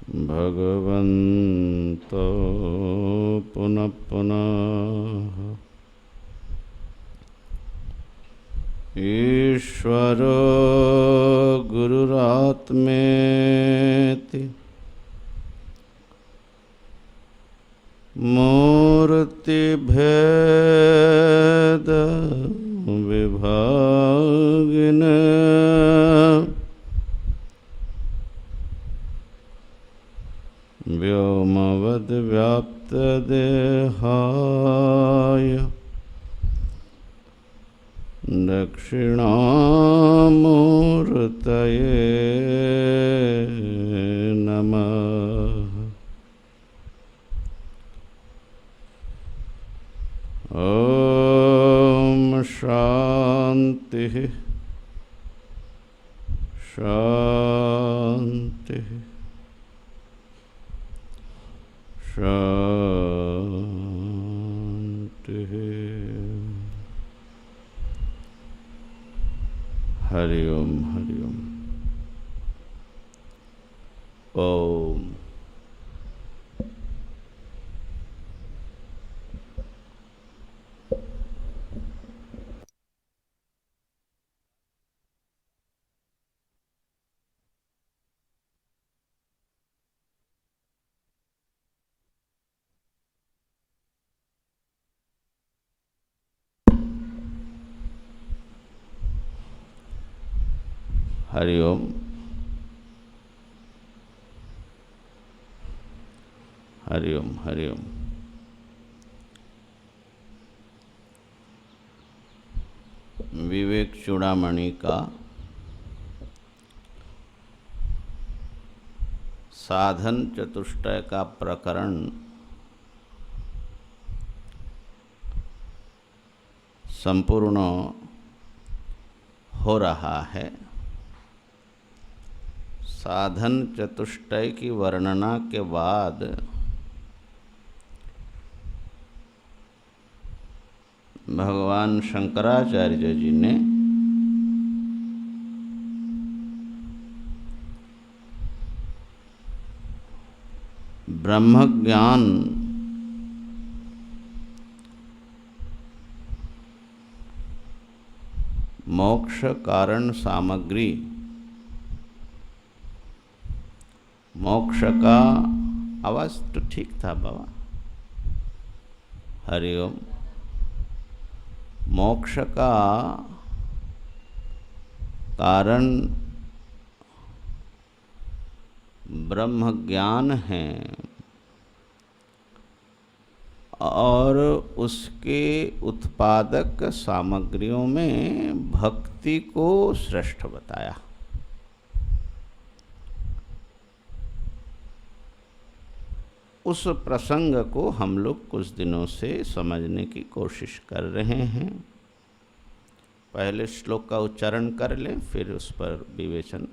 भगवन्तो पुनः पुनः ईश्वरो गुरुरात्मेति मूर्तिभेद विभागिने व्योमवद्व्याप्तदेहाय दक्षिणामूर्तये नमः। ॐ शांति शांति शांति। हरि ओम हरि ओम। ओम। हरि ओम। हरि ओम हरि ओम। विवेक चूड़ामणि का साधन चतुष्टय का प्रकरण संपूर्ण हो रहा है। साधन चतुष्टय की वर्णना के बाद भगवान शंकराचार्य जी ने ब्रह्म ज्ञान मोक्ष कारण सामग्री, मोक्ष का आवाज तो ठीक था बाबा। हरिओम। मोक्ष का कारण ब्रह्म ज्ञान है और उसके उत्पादक सामग्रियों में भक्ति को श्रेष्ठ बताया। उस प्रसंग को हम लोग कुछ दिनों से समझने की कोशिश कर रहे हैं। पहले श्लोक का उच्चारण कर लें, फिर उस पर विवेचन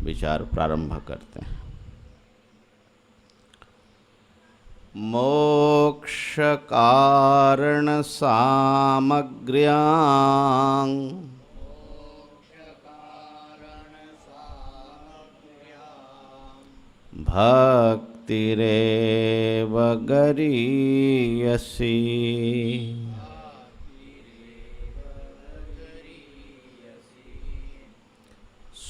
विचार प्रारंभ करते हैं। मोक्ष कारण सामग्र्यां भक्तिरेव गरीयसी।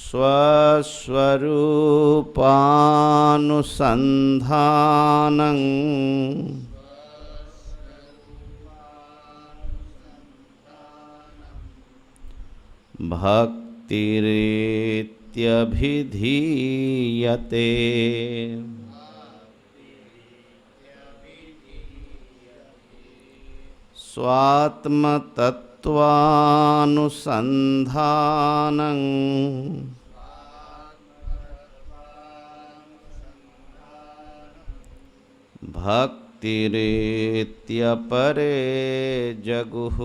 स्वस्वरूपानुसन्धानं भक्तिरित्यभिधीयते। स्वात्मतत्त्वानुसन्धानं भक्तिरेत्यपरे जगुः।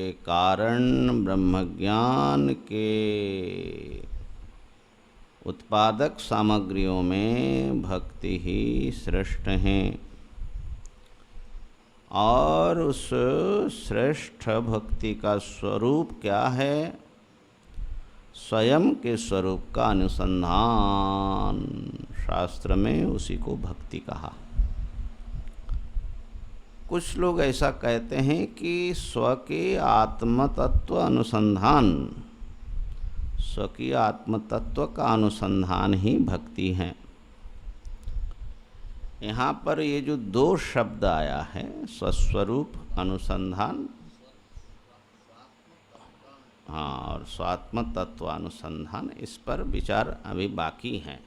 के कारण ब्रह्मज्ञान के उत्पादक सामग्रियों में भक्ति ही श्रेष्ठ है। और उस श्रेष्ठ भक्ति का स्वरूप क्या है? स्वयं के स्वरूप का अनुसंधान। शास्त्र में उसी को भक्ति कहा। कुछ लोग ऐसा कहते हैं कि स्व के आत्मतत्व अनुसंधान, स्व की आत्मतत्व का अनुसंधान ही भक्ति है। यहाँ पर ये जो दो शब्द आया है, स्वस्वरूप अनुसंधान, हाँ, और स्वात्म तत्व अनुसंधान, इस पर विचार अभी बाकी है।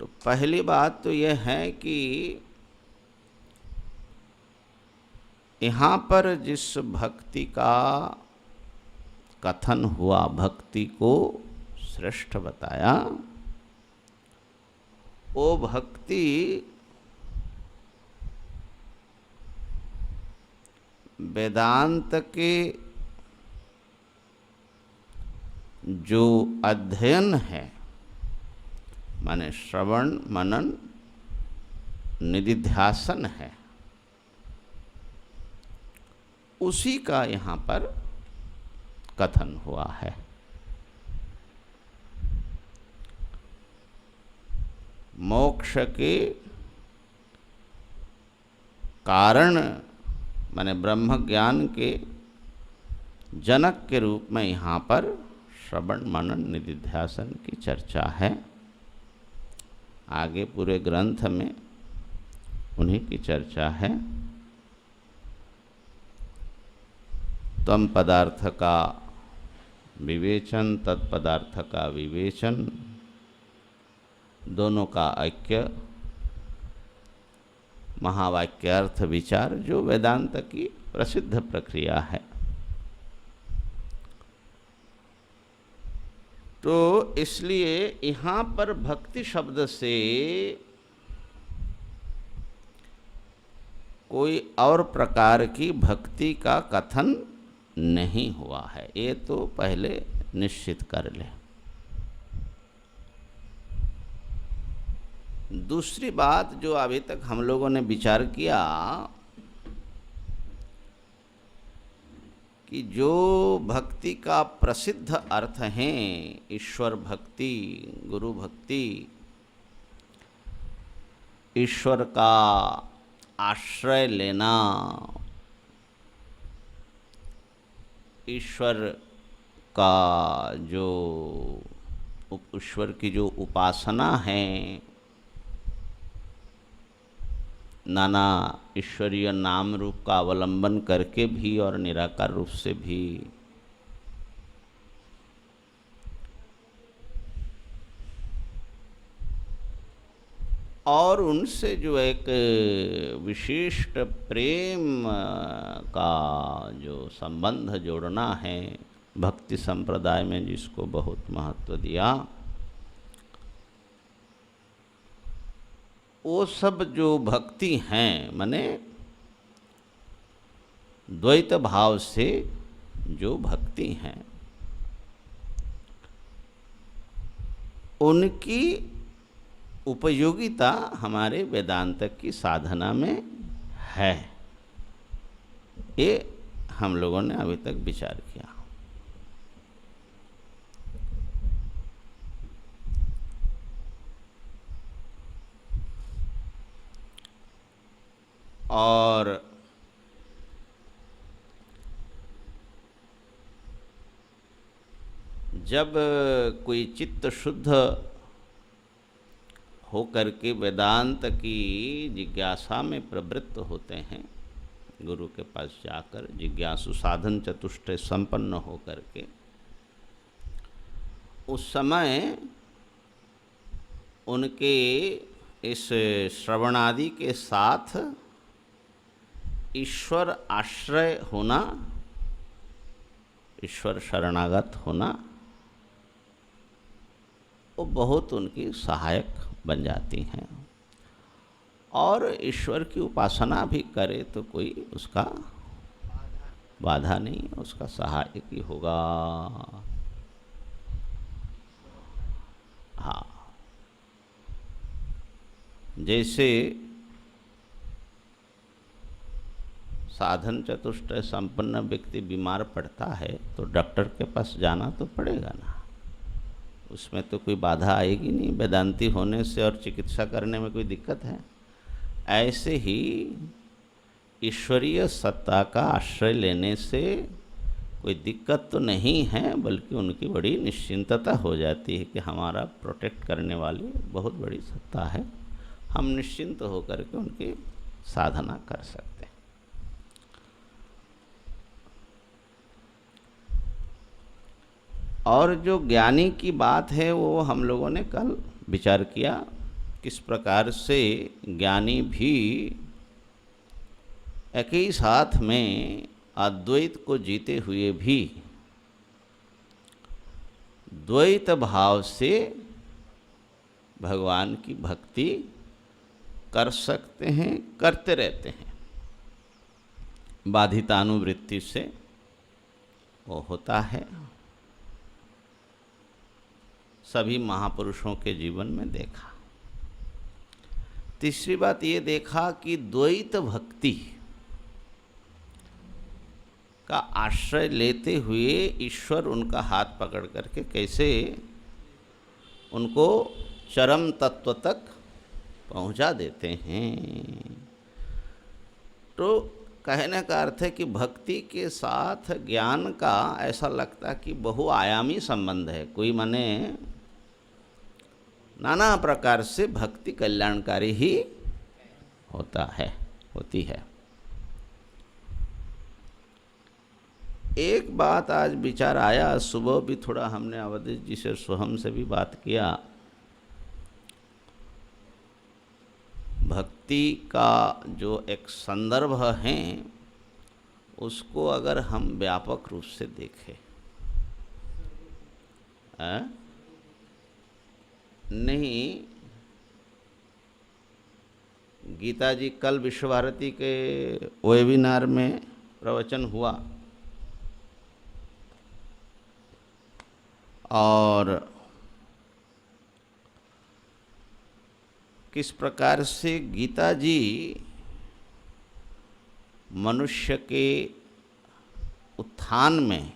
तो पहली बात तो यह है कि यहाँ पर जिस भक्ति का कथन हुआ, भक्ति को श्रेष्ठ बताया, वो भक्ति वेदांत के जो अध्ययन है, माने श्रवण मनन निधिध्यासन है, उसी का यहाँ पर कथन हुआ है। मोक्ष के कारण माने ब्रह्म ज्ञान के जनक के रूप में यहाँ पर श्रवण मनन निधिध्यासन की चर्चा है। आगे पूरे ग्रंथ में उन्हीं की चर्चा है। तम पदार्थ का विवेचन, तत्पदार्थ का विवेचन, दोनों का ऐक्य, महावाक्यार्थ विचार, जो वेदांत की प्रसिद्ध प्रक्रिया है। तो इसलिए यहाँ पर भक्ति शब्द से कोई और प्रकार की भक्ति का कथन नहीं हुआ है, ये तो पहले निश्चित कर ले। दूसरी बात जो अभी तक हम लोगों ने विचार किया कि जो भक्ति का प्रसिद्ध अर्थ है, ईश्वर भक्ति, गुरु भक्ति, ईश्वर का आश्रय लेना, ईश्वर का जो ईश्वर की जो उपासना है, नाना ईश्वरीय नाम रूप का अवलंबन करके भी और निराकार रूप से भी, और उनसे जो एक विशिष्ट प्रेम का जो संबंध जोड़ना है, भक्ति संप्रदाय में जिसको बहुत महत्व दिया, वो सब जो भक्ति हैं, माने द्वैत भाव से जो भक्ति हैं, उनकी उपयोगिता हमारे वेदांत की साधना में है। ये हम लोगों ने अभी तक विचार किया। और जब कोई चित्त शुद्ध होकर के वेदांत की जिज्ञासा में प्रवृत्त होते हैं, गुरु के पास जाकर जिज्ञासु साधन चतुष्टय संपन्न होकर के, उस समय उनके इस श्रवणादि के साथ ईश्वर आश्रय होना, ईश्वर शरणागत होना, वो बहुत उनकी सहायक बन जाती हैं। और ईश्वर की उपासना भी करे तो कोई उसका बाधा नहीं, उसका सहायक ही होगा। हाँ, जैसे साधन चतुष्टय संपन्न व्यक्ति बीमार पड़ता है तो डॉक्टर के पास जाना तो पड़ेगा ना, उसमें तो कोई बाधा आएगी नहीं। वेदांती होने से और चिकित्सा करने में कोई दिक्कत है? ऐसे ही ईश्वरीय सत्ता का आश्रय लेने से कोई दिक्कत तो नहीं है, बल्कि उनकी बड़ी निश्चिंतता हो जाती है कि हमारा प्रोटेक्ट करने वाली बहुत बड़ी सत्ता है, हम निश्चिंत होकर के उनकी साधना कर सकते हैं। और जो ज्ञानी की बात है वो हम लोगों ने कल विचार किया, किस प्रकार से ज्ञानी भी एक ही साथ में अद्वैत को जीते हुए भी द्वैत भाव से भगवान की भक्ति कर सकते हैं, करते रहते हैं। बाधितानुवृत्ति से वो होता है, सभी महापुरुषों के जीवन में देखा। तीसरी बात ये देखा कि द्वैत भक्ति का आश्रय लेते हुए ईश्वर उनका हाथ पकड़ करके कैसे उनको चरम तत्व तक पहुंचा देते हैं। तो कहने का अर्थ है कि भक्ति के साथ ज्ञान का ऐसा लगता है कि बहुआयामी संबंध है। कोई माने नाना प्रकार से भक्ति कल्याणकारी ही होता है, होती है। एक बात आज विचार आया, सुबह भी थोड़ा हमने अवधेश जी से सोहम से भी बात किया। भक्ति का जो एक संदर्भ है उसको अगर हम व्यापक रूप से देखें, नहीं, गीता जी कल विश्व भारती के वेबिनार में प्रवचन हुआ और किस प्रकार से गीता जी मनुष्य के उत्थान में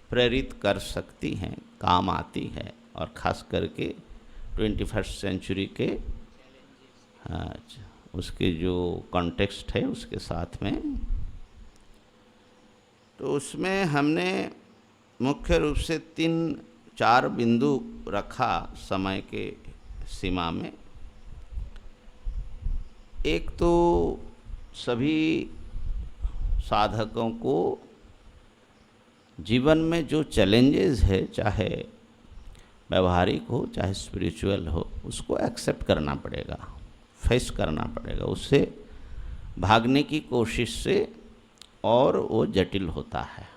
प्रेरित कर सकती हैं, काम आती है, और ख़ास करके 21st सेंचुरी के उसके जो कॉन्टेक्स्ट है उसके साथ में। तो उसमें हमने मुख्य रूप से 3-4 बिंदु रखा समय के सीमा में। एक तो सभी साधकों को जीवन में जो चैलेंजेस है, चाहे व्यवहारिक हो चाहे स्पिरिचुअल हो, उसको एक्सेप्ट करना पड़ेगा, फेस करना पड़ेगा। उससे भागने की कोशिश से और वो जटिल होता है,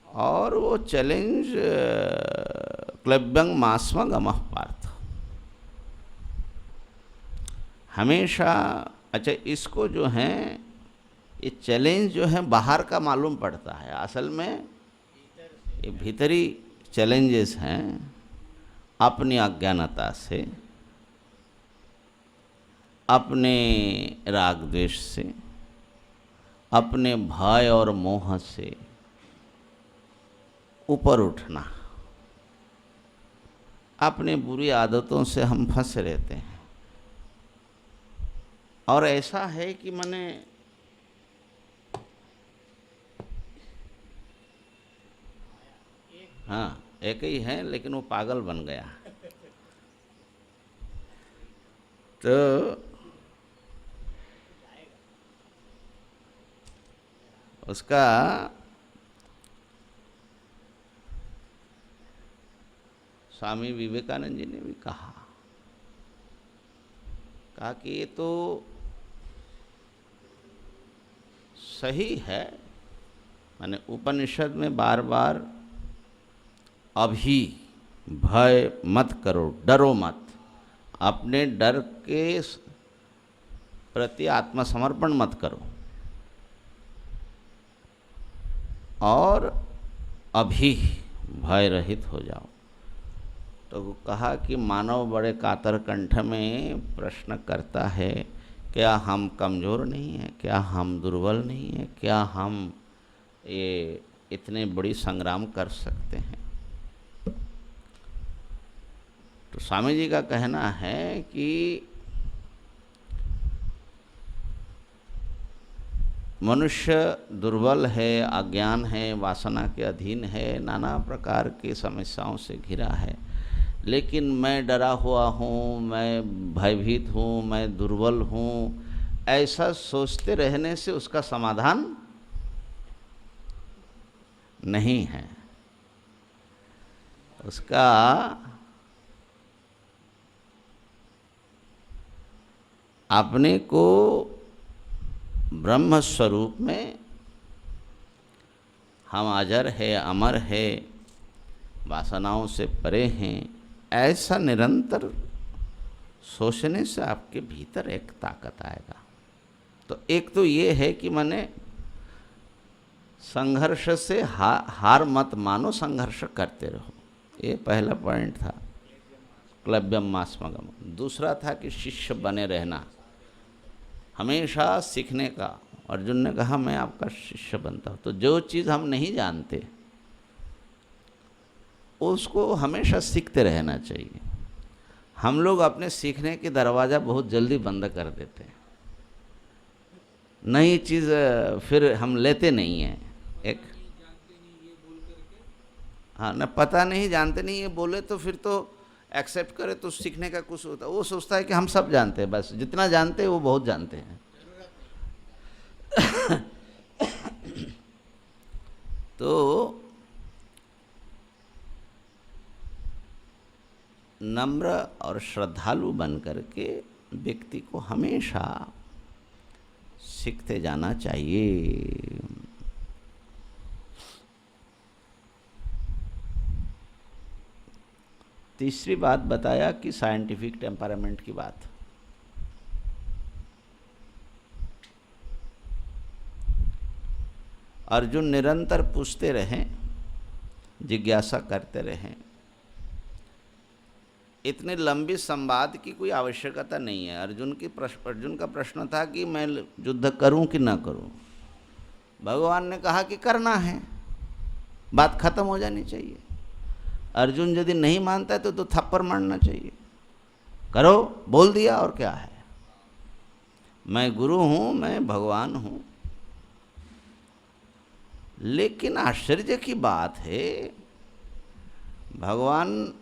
और वो चैलेंज क्लब्यंग मास्म गमः पार्थ हमेशा। अच्छा, इसको जो है ये चैलेंज जो है बाहर का मालूम पड़ता है, असल में ये भीतरी चैलेंजेस हैं। अपनी अज्ञानता से, अपने राग द्वेष से, अपने भय और मोह से ऊपर उठना। अपने बुरी आदतों से हम फंस रहते हैं, और ऐसा है कि माने हाँ, एक ही है लेकिन वो पागल बन गया। तो उसका स्वामी विवेकानंद जी ने भी कहा कि ये तो सही है, माने उपनिषद में बार बार अभी भय मत करो, डरो मत, अपने डर के प्रति आत्मसमर्पण मत करो और अभी भय रहित हो जाओ। तो कहा कि मानव बड़े कातर कंठ में प्रश्न करता है, क्या हम कमज़ोर नहीं हैं, क्या हम दुर्बल नहीं हैं, क्या हम ये इतने बड़ी संग्राम कर सकते हैं। तो स्वामी जी का कहना है कि मनुष्य दुर्बल है, अज्ञान है, वासना के अधीन है, नाना प्रकार की समस्याओं से घिरा है, लेकिन मैं डरा हुआ हूँ, मैं भयभीत हूँ, मैं दुर्बल हूँ, ऐसा सोचते रहने से उसका समाधान नहीं है। उसका अपने को ब्रह्म स्वरूप में हम अजर है, अमर है, वासनाओं से परे हैं, ऐसा निरंतर सोचने से आपके भीतर एक ताकत आएगा। तो एक तो ये है कि माने संघर्ष से हार मत मानो, संघर्ष करते रहो। ये पहला पॉइंट था, क्लव्यम मास्मगम। दूसरा था कि शिष्य बने रहना, हमेशा सीखने का। अर्जुन ने कहा मैं आपका शिष्य बनता हूँ। तो जो चीज़ हम नहीं जानते उसको हमेशा सीखते रहना चाहिए। हम लोग अपने सीखने की दरवाज़ा बहुत जल्दी बंद कर देते हैं, नई चीज़ फिर हम लेते नहीं हैं। एक हाँ, न पता नहीं, जानते नहीं, ये बोले तो फिर तो एक्सेप्ट करे तो सीखने का कुछ होता है। वो सोचता है कि हम सब जानते हैं, बस जितना जानते हैं वो बहुत जानते हैं। तो नम्र और श्रद्धालु बन करके व्यक्ति को हमेशा सीखते जाना चाहिए। तीसरी बात बताया कि साइंटिफिक टेम्परामेंट की बात। अर्जुन निरंतर पूछते रहें, जिज्ञासा करते रहें। इतनी लंबी संवाद की कोई आवश्यकता नहीं है। अर्जुन का प्रश्न था कि मैं युद्ध करूं कि ना करूं। भगवान ने कहा कि करना है, बात खत्म हो जानी चाहिए। अर्जुन यदि नहीं मानता है तो थप्पड़ मारना चाहिए, करो, बोल दिया, और क्या है। मैं गुरु हूं, मैं भगवान हूं। लेकिन आश्चर्य की बात है, भगवान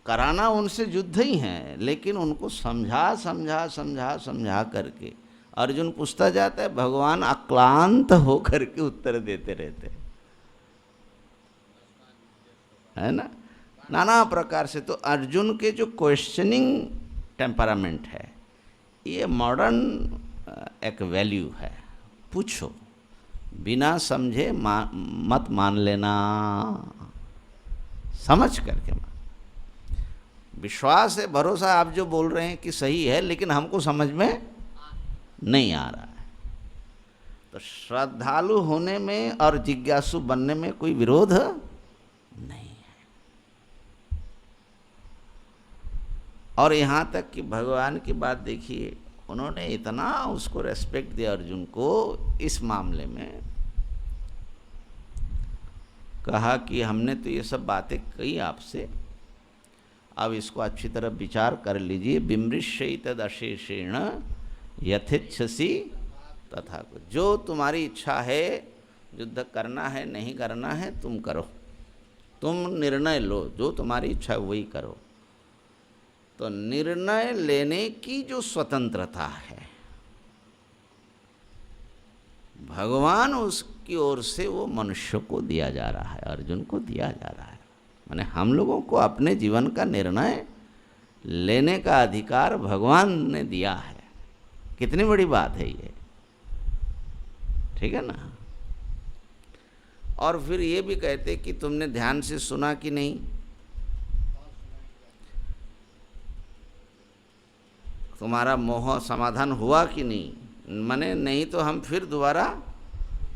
कराना उनसे युद्ध ही है, लेकिन उनको समझा समझा समझा समझा करके अर्जुन पूछता जाता है, भगवान अक्लांत होकर के उत्तर देते रहते है ना, नाना प्रकार से। तो अर्जुन के जो क्वेश्चनिंग टेम्परामेंट है, ये मॉडर्न एक वैल्यू है। पूछो, बिना समझे मत मान लेना, समझ करके मान। विश्वास है, भरोसा, आप जो बोल रहे हैं कि सही है, लेकिन हमको समझ में नहीं आ रहा है। तो श्रद्धालु होने में और जिज्ञासु बनने में कोई विरोध नहीं है। और यहाँ तक कि भगवान की बात देखिए, उन्होंने इतना उसको रेस्पेक्ट दिया अर्जुन को इस मामले में, कहा कि हमने तो ये सब बातें कही आपसे, अब इसको अच्छी तरह विचार कर लीजिए। बिमृश्य तदशेषेण यथेच्छसि तथा। जो तुम्हारी इच्छा है, युद्ध करना है नहीं करना है, तुम करो, तुम निर्णय लो, जो तुम्हारी इच्छा है वही करो। तो निर्णय लेने की जो स्वतंत्रता है, भगवान उसकी ओर से वो मनुष्य को दिया जा रहा है, अर्जुन को दिया जा रहा है। माने हम लोगों को अपने जीवन का निर्णय लेने का अधिकार भगवान ने दिया है। कितनी बड़ी बात है ये, ठीक है ना। और फिर ये भी कहते कि तुमने ध्यान से सुना कि नहीं। तुम्हारा मोह समाधान हुआ कि नहीं, माने नहीं तो हम फिर दोबारा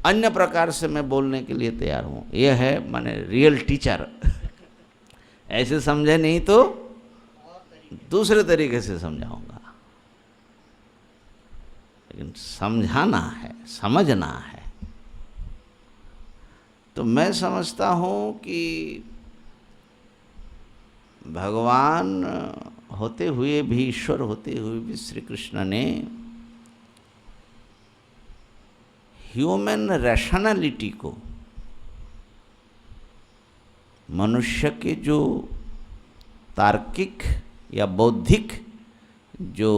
अन्य प्रकार से मैं बोलने के लिए तैयार हूँ। यह है माने रियल टीचर। ऐसे समझे नहीं तो दूसरे तरीके से समझाऊंगा, लेकिन समझाना है, समझना है। तो मैं समझता हूँ कि भगवान होते हुए भी, ईश्वर होते हुए भी श्री कृष्ण ने ह्यूमन रैशनैलिटी को, मनुष्य के जो तार्किक या बौद्धिक जो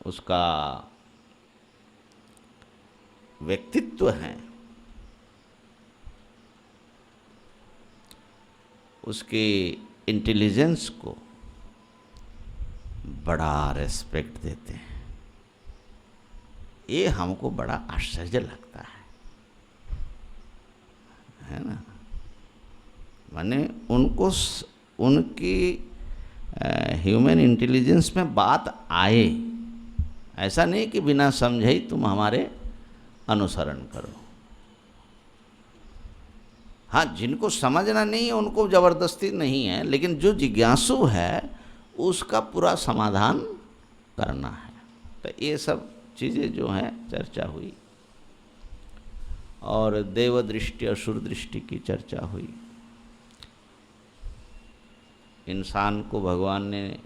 उसका व्यक्तित्व है, उसके इंटेलिजेंस को बड़ा रेस्पेक्ट देते हैं। ये हमको बड़ा आश्चर्य लगता है ना। माने उनको उनकी ह्यूमन इंटेलिजेंस में बात आए, ऐसा नहीं कि बिना समझे ही तुम हमारे अनुसरण करो। हाँ, जिनको समझना नहीं है उनको जबरदस्ती नहीं है, लेकिन जो जिज्ञासु है उसका पूरा समाधान करना है। तो ये सब चीज़ें जो हैं चर्चा हुई, और देव दृष्टि असुर दृष्टि की चर्चा हुई। इंसान को भगवान ने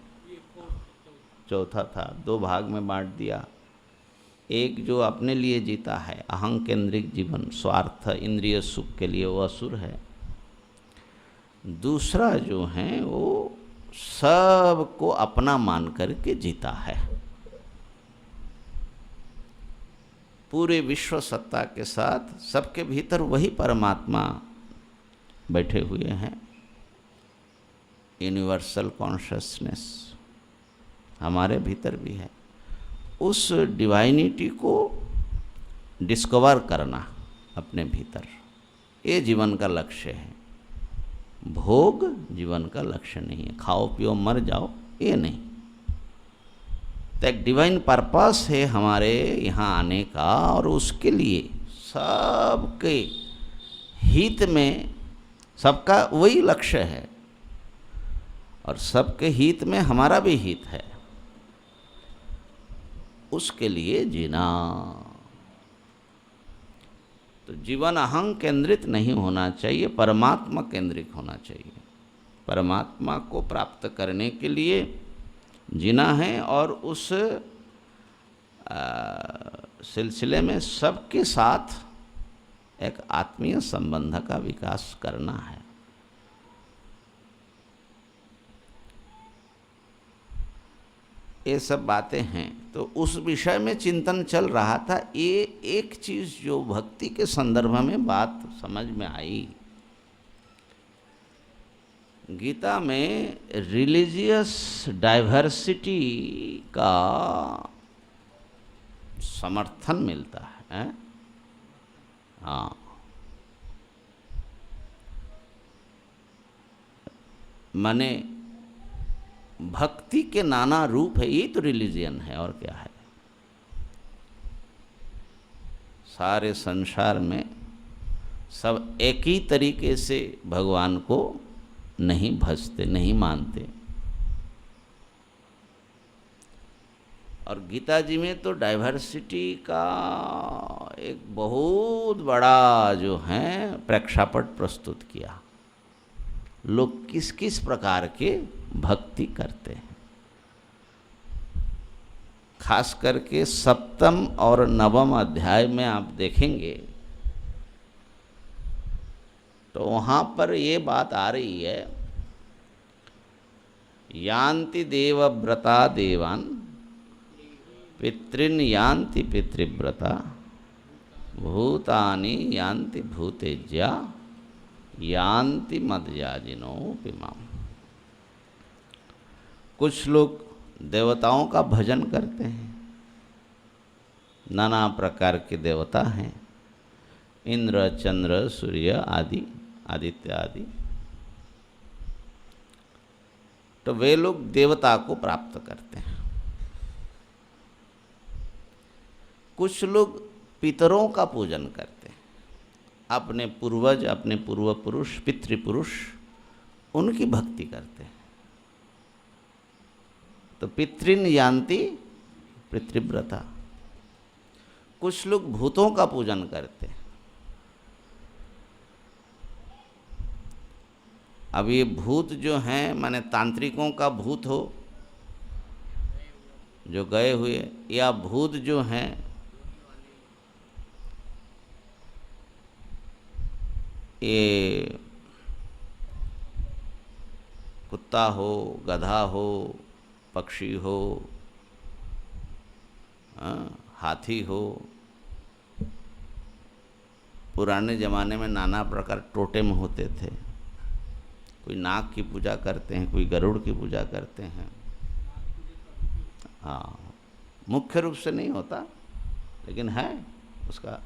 चौथा था, 2 भाग में बांट दिया। एक जो अपने लिए जीता है, अहं केंद्रिक जीवन, स्वार्थ इंद्रिय सुख के लिए, वो असुर है। दूसरा जो है वो सबको अपना मान करके जीता है, पूरे विश्व सत्ता के साथ सबके भीतर वही परमात्मा बैठे हुए हैं। यूनिवर्सल कॉन्शसनेस हमारे भीतर भी है। उस डिवाइनिटी को डिस्कवर करना अपने भीतर, ये जीवन का लक्ष्य है। भोग जीवन का लक्ष्य नहीं है, खाओ पियो मर जाओ, ये नहीं। तो एक डिवाइन पर्पस है हमारे यहाँ आने का, और उसके लिए सबके हित में, सबका वही लक्ष्य है, और सबके हित में हमारा भी हित है। उसके लिए जीना। तो जीवन अहं केंद्रित नहीं होना चाहिए, परमात्मा केंद्रित होना चाहिए। परमात्मा को प्राप्त करने के लिए जीना है, और उस सिलसिले में सबके साथ एक आत्मीय संबंध का विकास करना है। ये सब बातें हैं। तो उस विषय में चिंतन चल रहा था। ये एक चीज़ जो भक्ति के संदर्भ में बात समझ में आई, गीता में रिलीजियस डाइवर्सिटी का समर्थन मिलता है। हाँ, माने भक्ति के नाना रूप है, ये तो रिलीजियन है, और क्या है। सारे संसार में सब एक ही तरीके से भगवान को नहीं भजते, नहीं मानते। और गीता जी में तो डाइवर्सिटी का एक बहुत बड़ा जो है प्रेक्षापट प्रस्तुत किया। लोग किस किस प्रकार के भक्ति करते हैं। खास करके 7वें और 9वें अध्याय में आप देखेंगे तो वहाँ पर ये बात आ रही है, यान्ति देवव्रता देवान् पितॄन् यान्ति पितृव्रता भूतानि यान्ति भूतेज्या यान्ति मद्याजिनोऽपि माम्। कुछ लोग देवताओं का भजन करते हैं, नाना प्रकार के देवता हैं, इंद्र, चंद्र, सूर्य आदि, आदित्य आदि। तो वे लोग देवता को प्राप्त करते हैं। कुछ लोग पितरों का पूजन करते हैं, अपने पूर्वज, अपने पूर्व पुरुष, पितृपुरुष, उनकी भक्ति करते हैं। तो पितृन यान्ति पितृव्रता। कुछ लोग भूतों का पूजन करते हैं। अब ये भूत जो हैं, माने तांत्रिकों का भूत हो जो गए हुए, या भूत जो हैं ये कुत्ता हो, गधा हो, पक्षी हो, हाथी हो। पुराने ज़माने में नाना प्रकार टोटेम होते थे। कोई नाग की पूजा करते हैं, कोई गरुड़ की पूजा करते हैं। हाँ, मुख्य रूप से नहीं होता, लेकिन है उसका।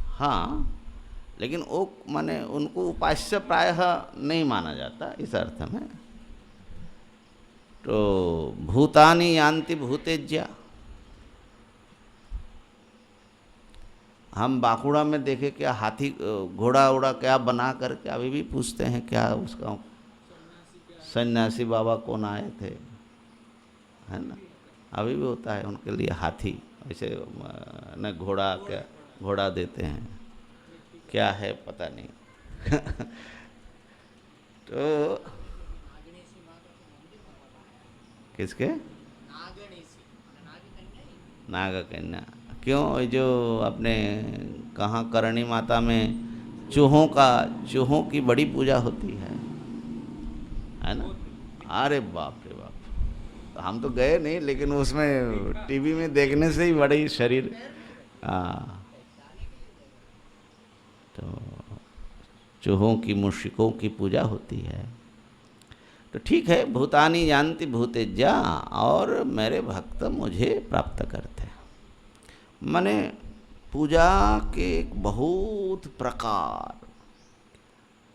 हाँ, लेकिन वो माने उनको उपास्य प्रायः नहीं माना जाता इस अर्थ में। तो भूतानि यान्ति भूतेज्या। हम बांकुड़ा में देखे क्या हाथी घोड़ा उड़ा क्या बना करके अभी भी पूछते हैं क्या उसका सन्यासी बाबा कौन आए थे, है ना, अभी भी होता है उनके लिए हाथी। ऐसे न घोड़ा, क्या घोड़ा देते हैं, क्या है पता नहीं। तो किसके नाग कन्या, क्यों जो अपने कहाँ करणी माता में चूहों की बड़ी पूजा होती है ना। अरे बाप रे बाप, तो हम तो गए नहीं, लेकिन उसमें टीवी में देखने से ही बड़ी शरीर। तो चूहों की, मूषिकों की पूजा होती है। तो ठीक है, भूतानि यान्ति भूतेज्या, और मेरे भक्त मुझे प्राप्त करते हैं। माने पूजा के बहुत प्रकार,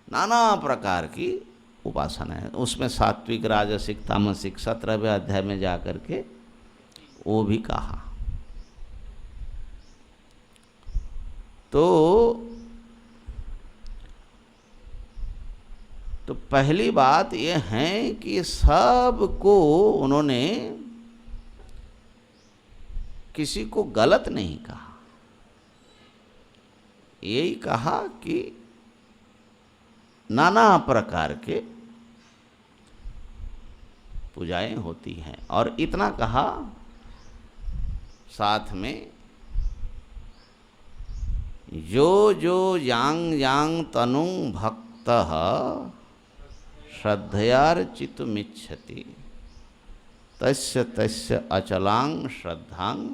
नाना प्रकार की उपासना है। उसमें सात्विक, राजसिक, तामसिक 17वें अध्याय में जा कर के वो भी कहा। तो पहली बात ये है कि सबको उन्होंने किसी को गलत नहीं कहा, यही कहा कि नाना प्रकार के पूजाएं होती हैं। और इतना कहा साथ में, जो जो यांग यांग तनु भक्तः श्रद्धयार्चितुमिच्छति तस्य तस्य अचलांग श्रद्धांग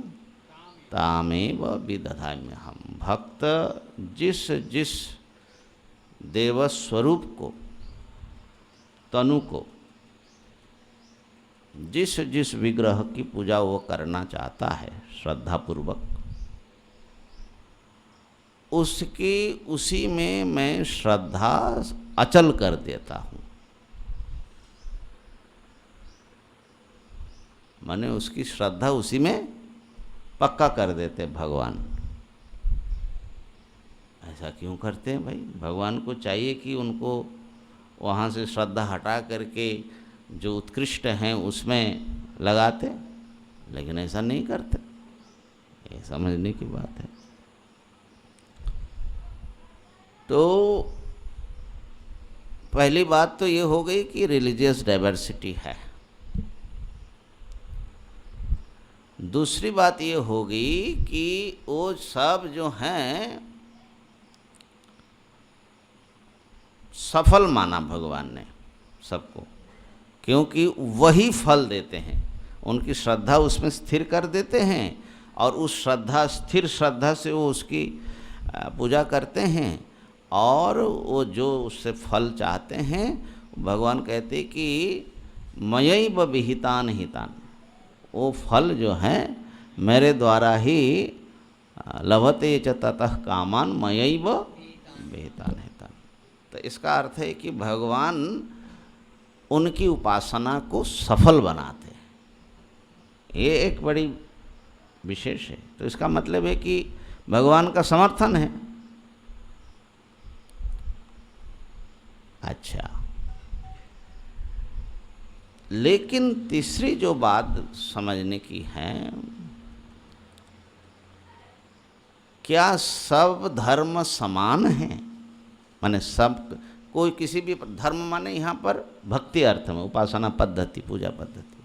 तामेव विदधाम्यहम्। भक्त जिस जिस देव स्वरूप को, तनु को, जिस जिस विग्रह की पूजा वो करना चाहता है श्रद्धापूर्वक, उसकी उसी में मैं श्रद्धा अचल कर देता हूँ। माने उसकी श्रद्धा उसी में पक्का कर देते भगवान। ऐसा क्यों करते हैं भाई? भगवान को चाहिए कि उनको वहाँ से श्रद्धा हटा करके जो उत्कृष्ट हैं उसमें लगाते, लेकिन ऐसा नहीं करते। ये समझने की बात है। तो पहली बात तो ये हो गई कि रिलीजियस डाइवर्सिटी है। दूसरी बात ये होगी कि वो सब जो हैं सफल माना भगवान ने सबको, क्योंकि वही फल देते हैं। उनकी श्रद्धा उसमें स्थिर कर देते हैं, और उस श्रद्धा, स्थिर श्रद्धा से वो उसकी पूजा करते हैं, और वो जो उससे फल चाहते हैं, भगवान कहते कि मयैव विहितान हितान, वो फल जो हैं मेरे द्वारा ही लभते च ततः कामान मयैव विहितान हितान। तो इसका अर्थ है कि भगवान उनकी उपासना को सफल बनाते हैं। ये एक बड़ी विशेष है। तो इसका मतलब है कि भगवान का समर्थन है। अच्छा, लेकिन तीसरी जो बात समझने की है, क्या सब धर्म समान हैं? माने सब, कोई किसी भी धर्म, माने यहाँ पर भक्ति अर्थ में उपासना पद्धति, पूजा पद्धति,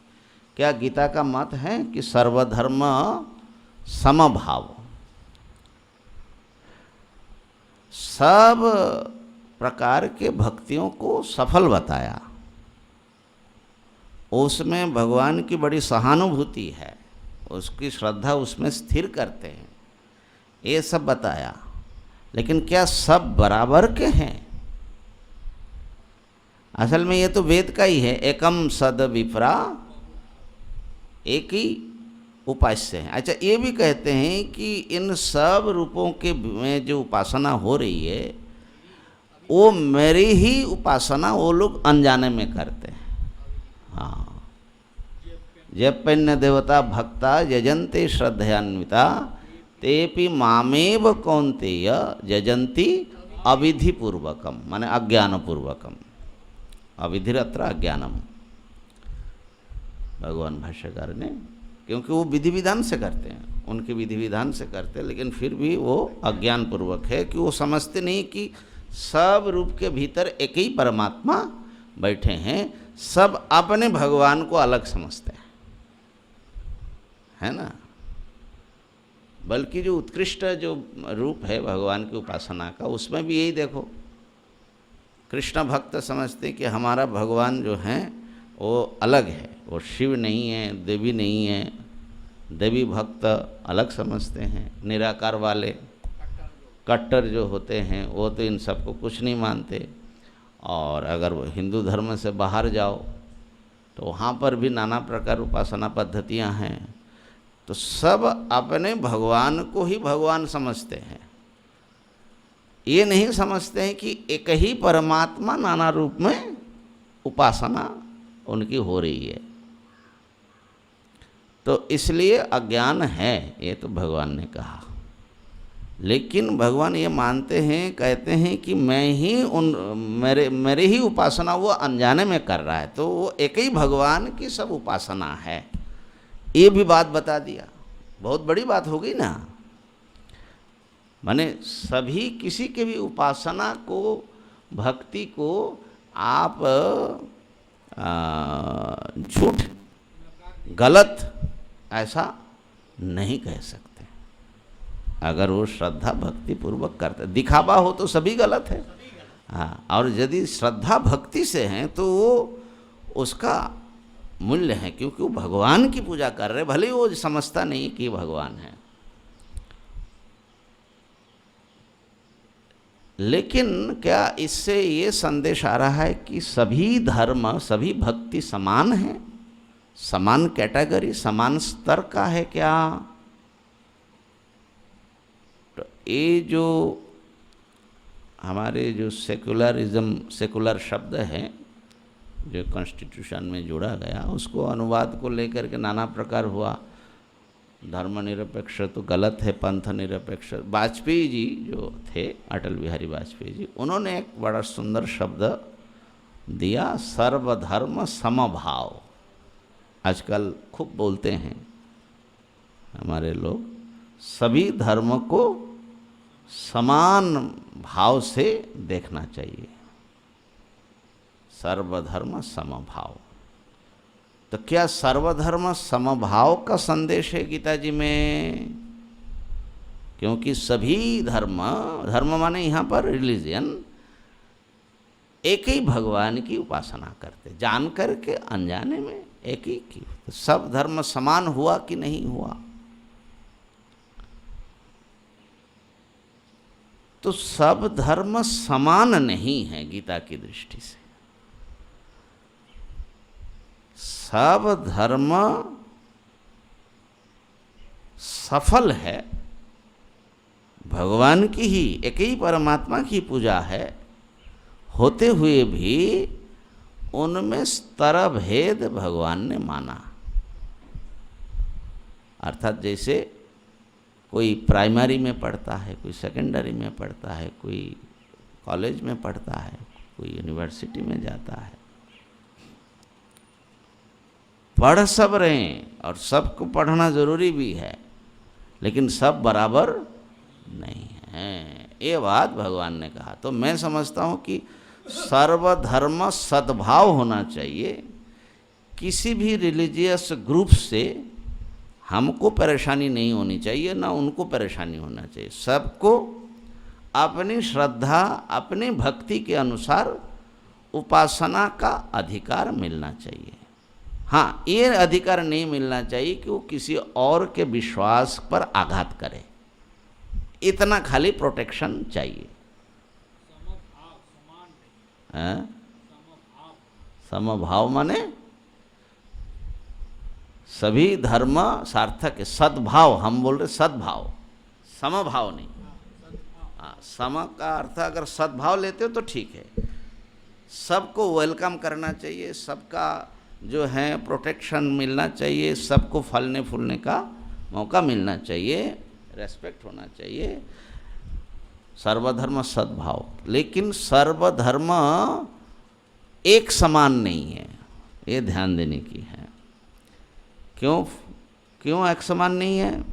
क्या गीता का मत है कि सर्वधर्म समभाव, सब प्रकार के भक्तियों को सफल बताया, उसमें भगवान की बड़ी सहानुभूति है, उसकी श्रद्धा उसमें स्थिर करते हैं, ये सब बताया। लेकिन क्या सब बराबर के हैं? असल में ये तो वेद का ही है, एकम सद विप्रा, एक ही उपास्य है। अच्छा, ये भी कहते हैं कि इन सब रूपों के में जो उपासना हो रही है वो मेरी ही उपासना वो लोग अनजाने में करते हैं। हाँ, जपन्य देवता भक्ता यजन्ते श्रद्धयान्विता तेपि मामेव कौन्तेय यजन्ति अविधिपूर्वकम, माने अज्ञानपूर्वकम। अविधिरत्र अज्ञानम, भगवान भाष्यकार ने, क्योंकि वो विधि विधान से करते हैं, उनके विधि विधान से करते हैं, लेकिन फिर भी वो अज्ञान पूर्वक है कि वो समझते नहीं कि सब रूप के भीतर एक ही परमात्मा बैठे हैं, सब अपने भगवान को अलग समझते हैं, है ना। बल्कि जो उत्कृष्ट जो रूप है भगवान की उपासना का, उसमें भी यही देखो, कृष्ण भक्त समझते कि हमारा भगवान जो है वो अलग है, वो शिव नहीं है, देवी नहीं है। देवी भक्त अलग समझते हैं, निराकार वाले कट्टर जो होते हैं वो तो इन सबको कुछ नहीं मानते। और अगर वो हिंदू धर्म से बाहर जाओ तो वहाँ पर भी नाना प्रकार उपासना पद्धतियाँ हैं। तो सब अपने भगवान को ही भगवान समझते हैं, ये नहीं समझते हैं कि एक ही परमात्मा नाना रूप में उपासना उनकी हो रही है। तो इसलिए अज्ञान है, ये तो भगवान ने कहा। लेकिन भगवान ये मानते हैं, कहते हैं कि मैं ही मेरे ही उपासना वो अनजाने में कर रहा है, तो वो एक ही भगवान की सब उपासना है। ये भी बात बता दिया, बहुत बड़ी बात हो गई ना। माने सभी किसी के भी उपासना को, भक्ति को आप झूठ, गलत ऐसा नहीं कह सकते। अगर वो श्रद्धा भक्ति पूर्वक करते, दिखावा हो तो सभी गलत है। हाँ, और यदि श्रद्धा भक्ति से हैं तो वो उसका मूल्य है, क्योंकि वो भगवान की पूजा कर रहे, भले ही वो समझता नहीं कि भगवान है। लेकिन क्या इससे ये संदेश आ रहा है कि सभी धर्म, सभी भक्ति समान है, समान कैटेगरी, समान स्तर का है क्या? तो ये जो हमारे जो सेकुलरिज्म, सेकुलर शब्द है जो कॉन्स्टिट्यूशन में जोड़ा गया, उसको अनुवाद को लेकर के नाना प्रकार हुआ। धर्मनिरपेक्ष तो गलत है, पंथ निरपेक्ष। वाजपेयी जी जो थे, अटल बिहारी वाजपेयी जी, उन्होंने एक बड़ा सुंदर शब्द दिया, सर्वधर्म समभाव। आजकल खूब बोलते हैं हमारे लोग, सभी धर्म को समान भाव से देखना चाहिए, सर्वधर्म समभाव। तो क्या सर्वधर्म समभाव का संदेश है गीता जी में? क्योंकि सभी धर्म, धर्म माने यहाँ पर रिलीजियन, एक ही भगवान की उपासना करते, जान करके अनजाने में एक ही की। तो सब धर्म समान हुआ कि नहीं हुआ? तो सब धर्म समान नहीं है गीता की दृष्टि से। सब धर्म सफल है, भगवान की ही, एक ही परमात्मा की पूजा है, होते हुए भी उनमें स्तर भेद भगवान ने माना। अर्थात जैसे कोई प्राइमरी में पढ़ता है, कोई सेकेंडरी में पढ़ता है, कोई कॉलेज में पढ़ता है, कोई यूनिवर्सिटी में जाता है, पढ़ सब रहे हैं और सबको पढ़ना ज़रूरी भी है, लेकिन सब बराबर नहीं है, ये बात भगवान ने कहा। तो मैं समझता हूँ कि सर्वधर्म सद्भाव होना चाहिए। किसी भी रिलीजियस ग्रुप से हमको परेशानी नहीं होनी चाहिए, ना उनको परेशानी होना चाहिए। सबको अपनी श्रद्धा, अपनी भक्ति के अनुसार उपासना का अधिकार मिलना चाहिए। हाँ, ये अधिकार नहीं मिलना चाहिए कि वो किसी और के विश्वास पर आघात करे, इतना खाली प्रोटेक्शन चाहिए। समभाव माने सभी धर्म सार्थक है। सद्भाव, हम बोल रहे सद्भाव, समभाव नहीं। सम का अर्थ अगर सद्भाव लेते हो तो ठीक है, सबको वेलकम करना चाहिए, सबका जो है प्रोटेक्शन मिलना चाहिए, सबको फलने फूलने का मौका मिलना चाहिए, रेस्पेक्ट होना चाहिए, सर्वधर्म सद्भाव। लेकिन सर्वधर्म एक समान नहीं है, ये ध्यान देने की है। क्यों एक समान नहीं है?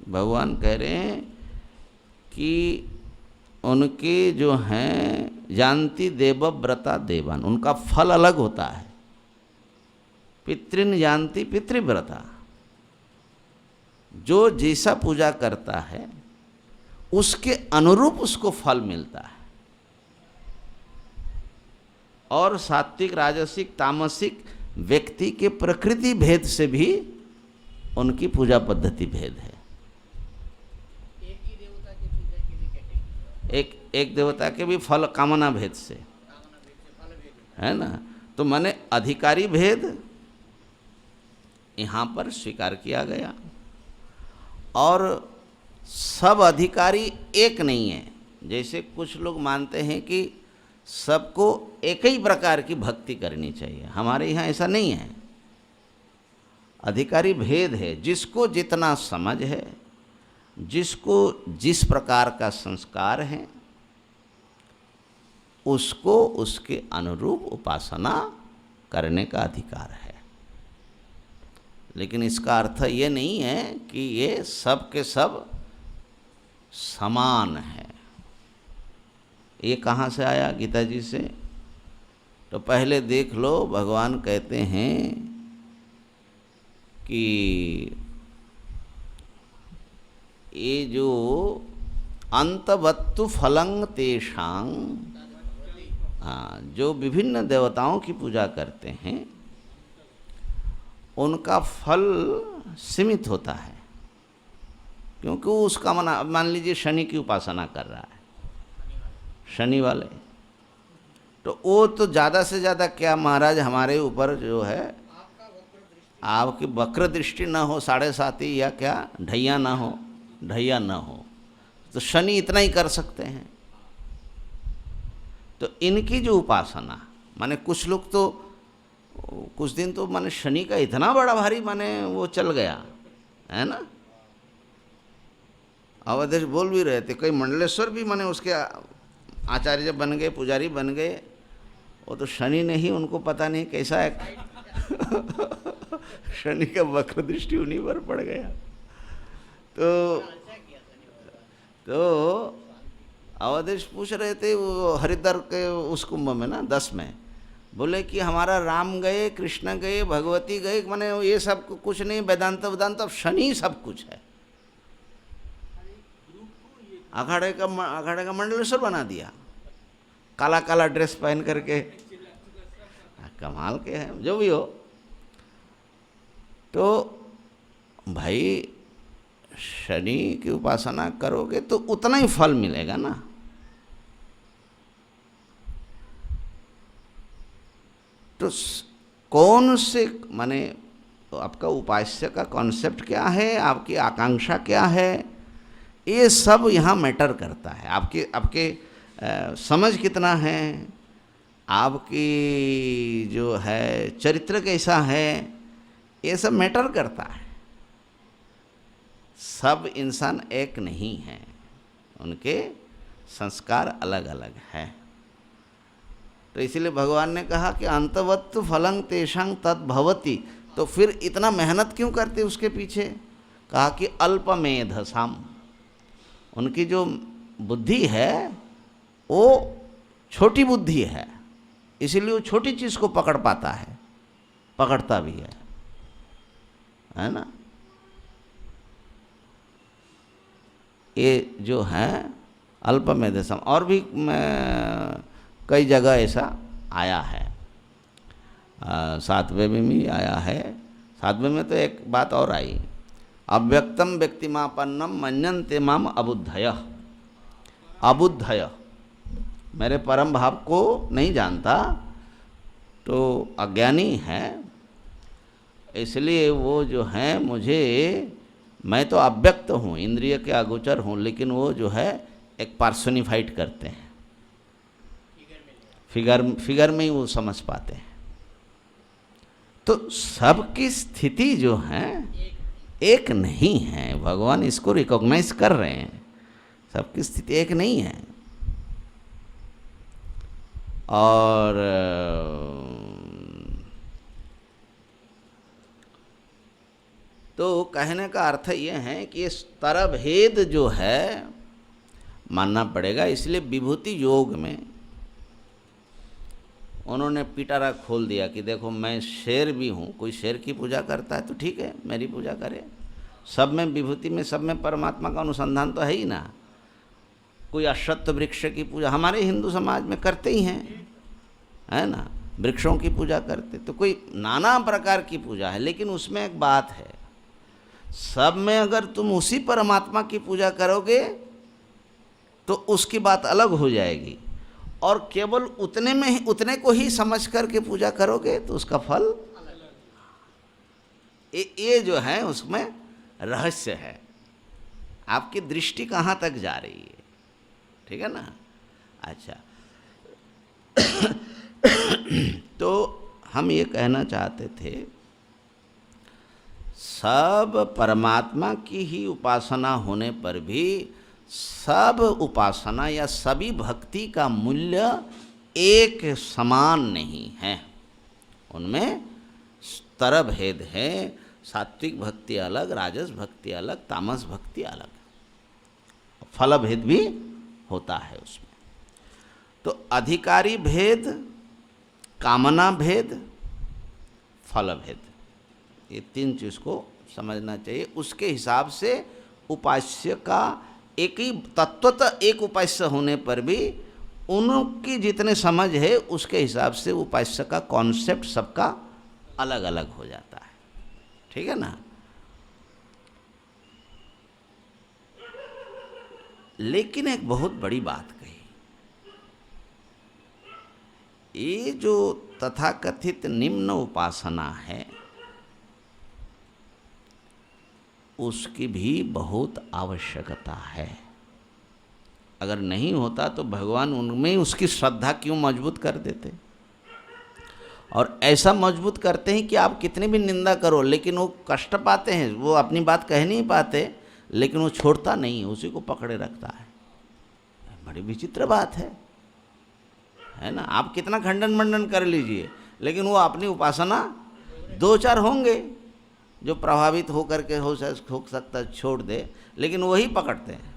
भगवान कह रहे हैं कि उनके जो हैं जानती देवव्रता देवान, उनका फल अलग होता है। पितृन जानती पितृव्रता, जो जैसा पूजा करता है उसके अनुरूप उसको फल मिलता है। और सात्विक, राजसिक, तामसिक व्यक्ति के प्रकृति भेद से भी उनकी पूजा पद्धति भेद है। एक देवता के भी फल कामना भेद से है ना। तो माने अधिकारी भेद यहाँ पर स्वीकार किया गया, और सब अधिकारी एक नहीं है। जैसे कुछ लोग मानते हैं कि सबको एक ही प्रकार की भक्ति करनी चाहिए, हमारे यहाँ ऐसा नहीं है। अधिकारी भेद है, जिसको जितना समझ है, जिसको जिस प्रकार का संस्कार है, उसको उसके अनुरूप उपासना करने का अधिकार है। लेकिन इसका अर्थ ये नहीं है कि ये सब के सब समान है। ये कहाँ से आया? गीता जी से। तो पहले देख लो, भगवान कहते हैं कि ये जो अंतवत्तु फलं तेषां, जो विभिन्न देवताओं की पूजा करते हैं उनका फल सीमित होता है। क्योंकि वो उसका मान लीजिए शनि की उपासना कर रहा है, शनि वाले, तो वो तो ज़्यादा से ज़्यादा क्या महाराज हमारे ऊपर जो है आपकी वक्र दृष्टि न हो, 7.5 या क्या ढैया ना हो, तो शनि इतना ही कर सकते हैं। तो इनकी जो उपासना, माने कुछ लोग तो कुछ दिन तो माने शनि का इतना बड़ा भारी माने वो चल गया है ना। अवधेश बोल भी रहे थे, कई मंडलेश्वर भी माने उसके आचार्य जब बन गए, पुजारी बन गए, वो तो शनि ने ही उनको पता नहीं कैसा है शनि का वक्र दृष्टि उन्हीं पर पड़ गया। तो अवधेश पूछ रहे थे वो हरिद्वार के उस कुंभ में ना 10 में, बोले कि हमारा राम गए, कृष्ण गए, भगवती गए, माने ये सब कुछ नहीं, वेदांत अब शनि सब कुछ है। अखाड़े का मंडलेश्वर बना दिया, काला काला ड्रेस पहन करके, कमाल के हैं जो भी हो। तो भाई शनि की उपासना करोगे तो उतना ही फल मिलेगा ना। तो कौन से माने तो आपका उपास्य का कॉन्सेप्ट क्या है, आपकी आकांक्षा क्या है, ये सब यहाँ मैटर करता है। आपके समझ कितना है, आपकी जो है चरित्र कैसा है, ये सब मैटर करता है। सब इंसान एक नहीं हैं, उनके संस्कार अलग अलग हैं। तो इसीलिए भगवान ने कहा कि अंतवत्तु फलं तेषां तद् भवति। तो फिर इतना मेहनत क्यों करते उसके पीछे? कहा कि अल्पमेधसाम, उनकी जो बुद्धि है वो छोटी बुद्धि है, इसीलिए वो छोटी चीज़ को पकड़ पाता है, पकड़ता भी है ना। ये जो है अल्पमेधसम, और भी कई जगह ऐसा आया है, 7वें में भी आया है। 7वें में तो एक बात और आई, अव्यक्तम व्यक्तिमापन्नम मन्यन्ते माम अबुद्धय। अबुद्धय मेरे परम भाव को नहीं जानता, तो अज्ञानी है, इसलिए वो जो है मुझे, मैं तो अव्यक्त हूँ, इंद्रिय के अगोचर हूँ, लेकिन वो जो है एक पर्सोनिफाइड करते हैं, फिगर में ही वो समझ पाते हैं। तो सबकी स्थिति जो है एक नहीं है, भगवान इसको रिकॉग्नाइज कर रहे हैं, सबकी स्थिति एक नहीं है। और तो कहने का अर्थ ये है कि ये स्तरभेद जो है मानना पड़ेगा। इसलिए विभूति योग में उन्होंने पिटारा खोल दिया कि देखो मैं शेर भी हूँ, कोई शेर की पूजा करता है तो ठीक है, मेरी पूजा करे। सब में विभूति में, सब में परमात्मा का अनुसंधान तो है ही ना। कोई अश्वत्थ वृक्ष की पूजा हमारे हिंदू समाज में करते ही हैं, है ना, वृक्षों की पूजा करते, तो कोई नाना प्रकार की पूजा है। लेकिन उसमें एक बात है, सब में अगर तुम उसी परमात्मा की पूजा करोगे तो उसकी बात अलग हो जाएगी, और केवल उतने में ही, उतने को ही समझ करके पूजा करोगे तो उसका फल ये जो है उसमें रहस्य है, आपकी दृष्टि कहाँ तक जा रही है, ठीक है ना। अच्छा तो हम ये कहना चाहते थे, सब परमात्मा की ही उपासना होने पर भी सब उपासना या सभी भक्ति का मूल्य एक समान नहीं है, उनमें स्तर भेद है। सात्विक भक्ति अलग, राजस भक्ति अलग, तामस भक्ति अलग, फल भेद भी होता है उसमें। तो अधिकारी भेद, कामना भेद, फल भेद, ये तीन चीज़ को समझना चाहिए। उसके हिसाब से उपास्य का एक ही तत्वतः एक उपास्य होने पर भी उनकी जितने समझ है उसके हिसाब से उपास्य का कॉन्सेप्ट सबका अलग अलग हो जाता है, ठीक है ना। लेकिन एक बहुत बड़ी बात कही, ये जो तथाकथित निम्न उपासना है उसकी भी बहुत आवश्यकता है। अगर नहीं होता तो भगवान उनमें उसकी श्रद्धा क्यों मजबूत कर देते, और ऐसा मजबूत करते हैं कि आप कितनी भी निंदा करो लेकिन वो कष्ट पाते हैं, वो अपनी बात कह नहीं पाते, लेकिन वो छोड़ता नहीं, उसी को पकड़े रखता है। बड़ी विचित्र बात है ना। आप कितना खंडन मंडन कर लीजिए, लेकिन वो अपनी उपासना, दो चार होंगे जो प्रभावित होकर के हो सकता छोड़ दे, लेकिन वही पकड़ते हैं।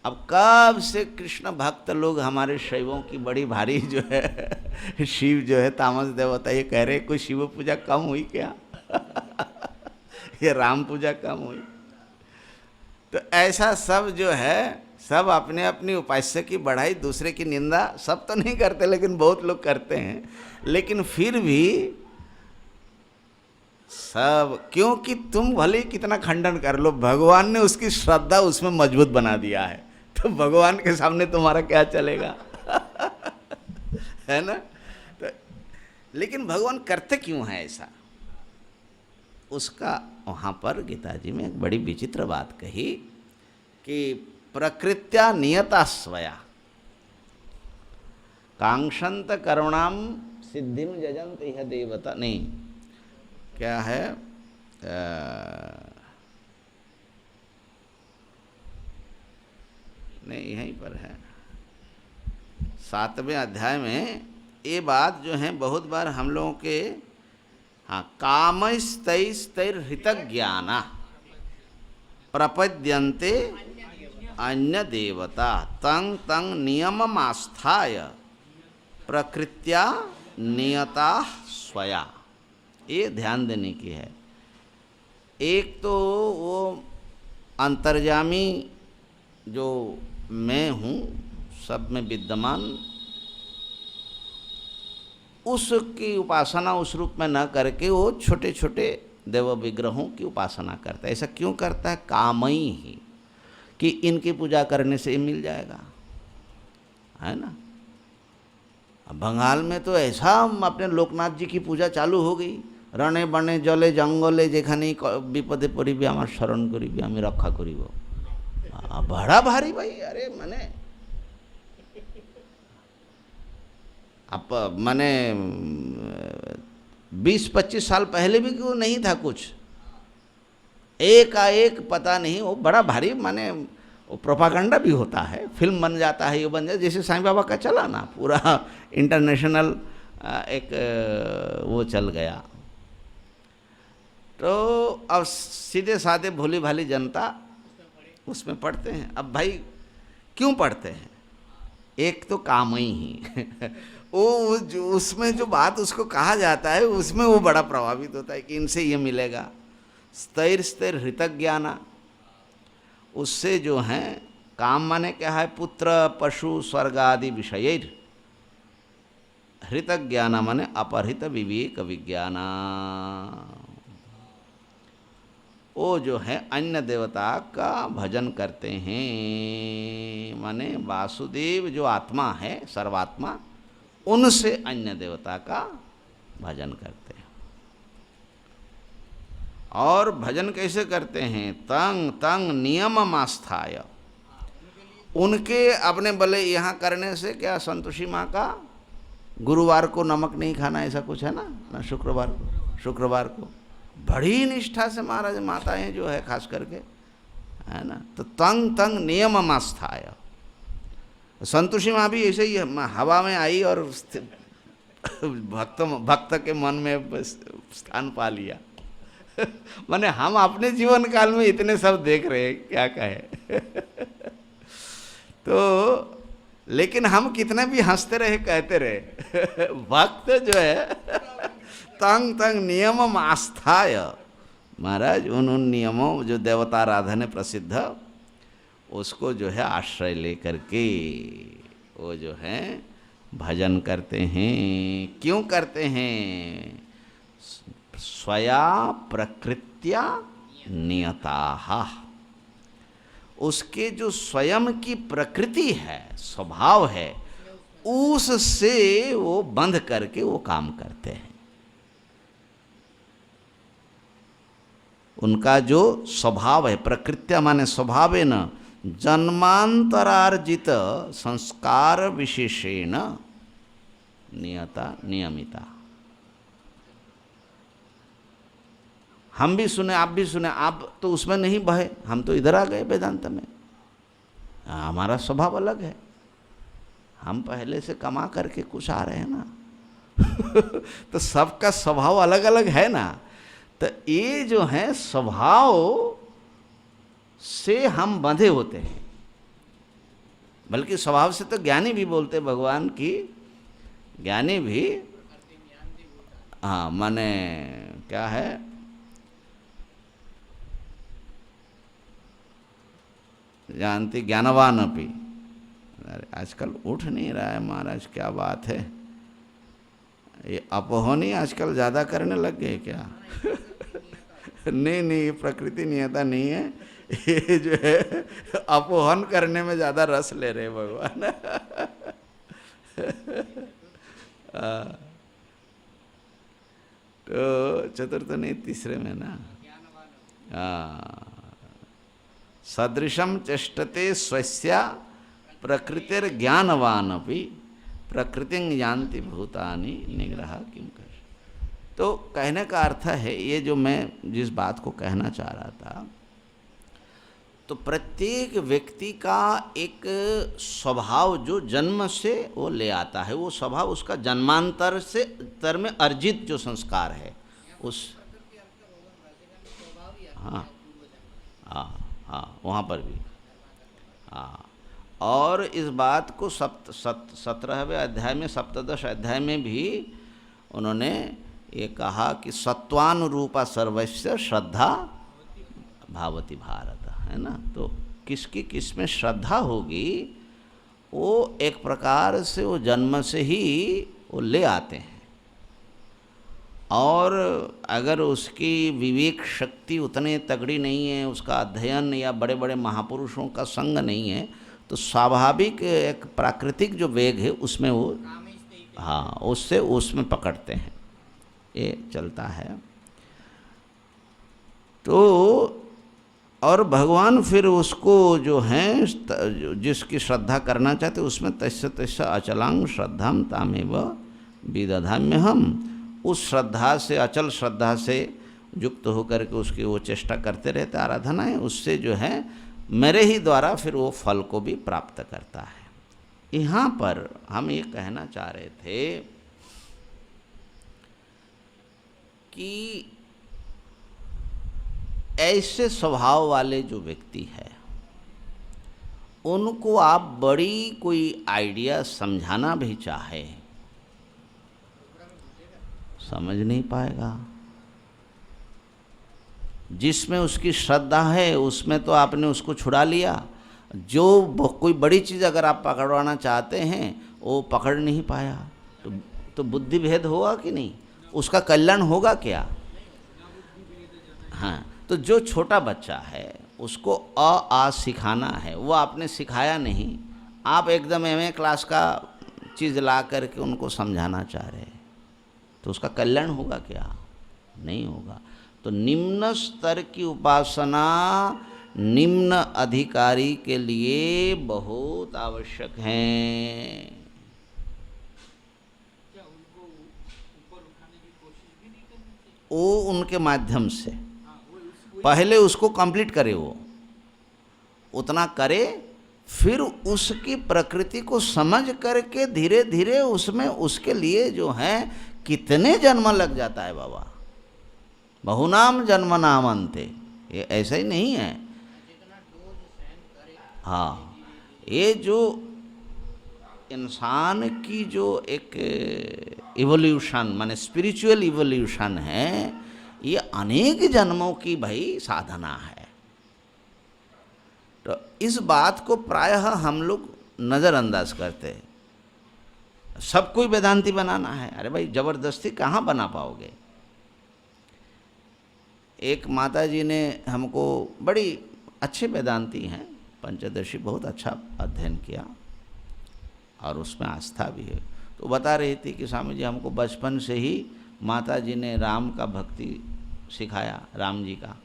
अब कब से कृष्ण भक्त लोग हमारे शैवों की बड़ी भारी जो है शिव जो है तामस देवता, ये कह रहे कोई शिव पूजा कम हुई क्या ये राम पूजा कम हुई। तो ऐसा सब जो है, सब अपने अपनी उपास्य की बढ़ाई, दूसरे की निंदा, सब तो नहीं करते लेकिन बहुत लोग करते हैं। लेकिन फिर भी सब, क्योंकि तुम भले कितना खंडन कर लो, भगवान ने उसकी श्रद्धा उसमें मजबूत बना दिया है, तो भगवान के सामने तुम्हारा क्या चलेगा है ना। तो लेकिन भगवान करते क्यों है ऐसा, उसका वहाँ पर गीता जी में एक बड़ी विचित्र बात कही कि प्रकृत्या नियता स्वया, कांक्षंत करुणाम सिद्धिम जजंत यह देवता, नहीं क्या है, नहीं यहीं पर है 7वें अध्याय में ये बात जो है बहुत बार हम लोगों के, हाँ, कामस्तैस्तैर्हृत ज्ञाना प्रपद्यन्ते अन्य देवता तंग तंग नियममास्थाय प्रकृत्या नियता स्वया। ये ध्यान देने की है। एक तो वो अंतर्यामी जो मैं हूँ सब में विद्यमान, उसकी उपासना उस रूप में न करके वो छोटे छोटे देव विग्रहों की उपासना करता है। ऐसा क्यों करता है? कामई ही कि इनकी पूजा करने से ये मिल जाएगा, है ना। अब बंगाल में तो ऐसा अपने लोकनाथ जी की पूजा चालू हो गई, रणे बने जले जंगले जेखाने विपदे पड़िबे आमार शरण करिबे आमी रक्षा करिब। बड़ा भारी भाई, अरे माने आप माने 20-25 साल पहले भी क्यों नहीं था कुछ, एक पता नहीं, वो बड़ा भारी माने वो प्रोपागंडा भी होता है, फिल्म बन जाता है, ये बन जाता, जैसे साईं बाबा का चला ना, पूरा इंटरनेशनल एक वो चल गया। तो अब सीधे साधे भोली भाली जनता उसमें पढ़ते हैं। अब भाई क्यों पढ़ते हैं? एक तो काम ही वो जो उसमें जो बात उसको कहा जाता है उसमें वो बड़ा प्रभावित होता है कि इनसे ये मिलेगा। स्थैर स्थैर हृतक ज्ञाना, उससे जो है काम माने क्या है, पुत्र पशु स्वर्ग आदि विषय। हृतक ज्ञाना माने अपहृत विवेक विज्ञाना, वो जो है अन्य देवता का भजन करते हैं, माने वासुदेव जो आत्मा है सर्वात्मा, उनसे अन्य देवता का भजन करते हैं। और भजन कैसे करते हैं? तंग तंग नियममास्थाय, उनके अपने बले यहाँ करने से क्या, संतोषी माँ का गुरुवार को नमक नहीं खाना ऐसा कुछ है ना शुक्रवार को बड़ी निष्ठा से महाराज माताएं जो है खास करके, है ना। तो तंग तंग नियममास्थाय, संतोषी माँ भी ऐसे ही हवा में आई और भक्त के मन में स्थान पा लिया। माने हम अपने जीवन काल में इतने सब देख रहे हैं, क्या कहे। तो लेकिन हम कितने भी हंसते रहे कहते रहे, भक्त जो है तंग तंग नियम आस्थाय, महाराज उन नियमों जो देवताराधन है प्रसिद्ध, उसको जो है आश्रय लेकर के वो जो है भजन करते हैं। क्यों करते हैं? स्वया प्रकृत्या नियताः, उसके जो स्वयं की प्रकृति है, स्वभाव है, उससे वो बंध करके वो काम करते हैं। उनका जो स्वभाव है, प्रकृत्या माने स्वभाव है न, जन्मांतरार्जित संस्कार विशेषेण नियता नियमिता। हम भी सुने, आप भी सुने, आप तो उसमें नहीं बहे, हम तो इधर आ गए वेदांत में। हमारा स्वभाव अलग है, हम पहले से कमा करके कुछ आ रहे हैं ना। तो सबका स्वभाव अलग अलग है ना। तो ये जो है स्वभाव से हम बंधे होते हैं, बल्कि स्वभाव से तो ज्ञानी भी बोलते भगवान की, ज्ञानी भी, हाँ माने क्या है, जानती ज्ञानवान अपी। अरे आजकल उठ नहीं रहा है महाराज, क्या बात है, ये अपहोनी आजकल ज़्यादा करने लग गए क्या? नहीं नहीं, ये प्रकृति नियता नहीं है, ये जो है अपहन करने में ज़्यादा रस ले रहे भगवान। तो चतुर्थ नहीं, तीसरे में ना, सदृशम चेष्टते स्वस्या प्रकृतिर ज्ञानवान अपि प्रकृतिं यान्ति भूतानि निग्रह किं कर। तो कहने का अर्थ है, ये जो मैं जिस बात को कहना चाह रहा था, तो प्रत्येक व्यक्ति का एक स्वभाव जो जन्म से वो ले आता है, वो स्वभाव उसका जन्मांतर से तर में अर्जित जो संस्कार है उस, हाँ हाँ हाँ, वहाँ पर भी हाँ। और इस बात को 17वें अध्याय में, सप्तदश अध्याय में भी उन्होंने ये कहा कि सत्वानुरूपा सर्वस्य श्रद्धा भावती भारत, है ना। तो किसकी किस में श्रद्धा होगी, वो एक प्रकार से वो जन्म से ही वो ले आते हैं। और अगर उसकी विवेक शक्ति उतने तगड़ी नहीं है, उसका अध्ययन या बड़े बड़े महापुरुषों का संग नहीं है, तो स्वाभाविक एक प्राकृतिक जो वेग है उसमें वो, हाँ, उससे उसमें पकड़ते हैं, ये चलता है। तो और भगवान फिर उसको जो हैं जिसकी श्रद्धा करना चाहते उसमें तस्य तस्य अचलांग श्रद्धाम तामेव विदधाम्यहम्, उस श्रद्धा से, अचल श्रद्धा से युक्त होकर के उसकी वो चेष्टा करते रहते, आराधना है, उससे जो है मेरे ही द्वारा फिर वो फल को भी प्राप्त करता है। यहाँ पर हम ये कहना चाह रहे थे कि ऐसे स्वभाव वाले जो व्यक्ति है उनको आप बड़ी कोई आइडिया समझाना भी चाहे, समझ नहीं पाएगा। जिसमें उसकी श्रद्धा है उसमें तो आपने उसको छुड़ा लिया, जो कोई बड़ी चीज़ अगर आप पकड़वाना चाहते हैं वो पकड़ नहीं पाया, तो बुद्धि भेद होगा कि नहीं, उसका कल्याण होगा क्या। हाँ, तो जो छोटा बच्चा है उसको अ आ सिखाना है, वो आपने सिखाया नहीं, आप एकदम एमए क्लास का चीज़ ला करके उनको समझाना चाह रहे हैं, तो उसका कल्याण होगा क्या, नहीं होगा। तो निम्न स्तर की उपासना निम्न अधिकारी के लिए बहुत आवश्यक है। वो उनके माध्यम से पहले उसको कंप्लीट करे, वो उतना करे, फिर उसकी प्रकृति को समझ करके धीरे धीरे उसमें उसके लिए जो है कितने जन्म लग जाता है बाबा, बहुनाम जन्म नाम अंते, ये ऐसा ही नहीं है। हाँ, ये जो इंसान की जो एक इवोल्यूशन माने स्पिरिचुअल इवोल्यूशन है, ये अनेक जन्मों की भाई साधना है। तो इस बात को प्रायः हम लोग नज़रअंदाज करते हैं। सब कोई वेदांती बनाना है, अरे भाई जबरदस्ती कहाँ बना पाओगे। एक माता जी ने हमको, बड़ी अच्छे वेदांती हैं, पंचदशी बहुत अच्छा अध्ययन किया और उसमें आस्था भी है, तो बता रही थी कि स्वामी जी हमको बचपन से ही माता जी ने राम का भक्ति सिखाया, राम जी का,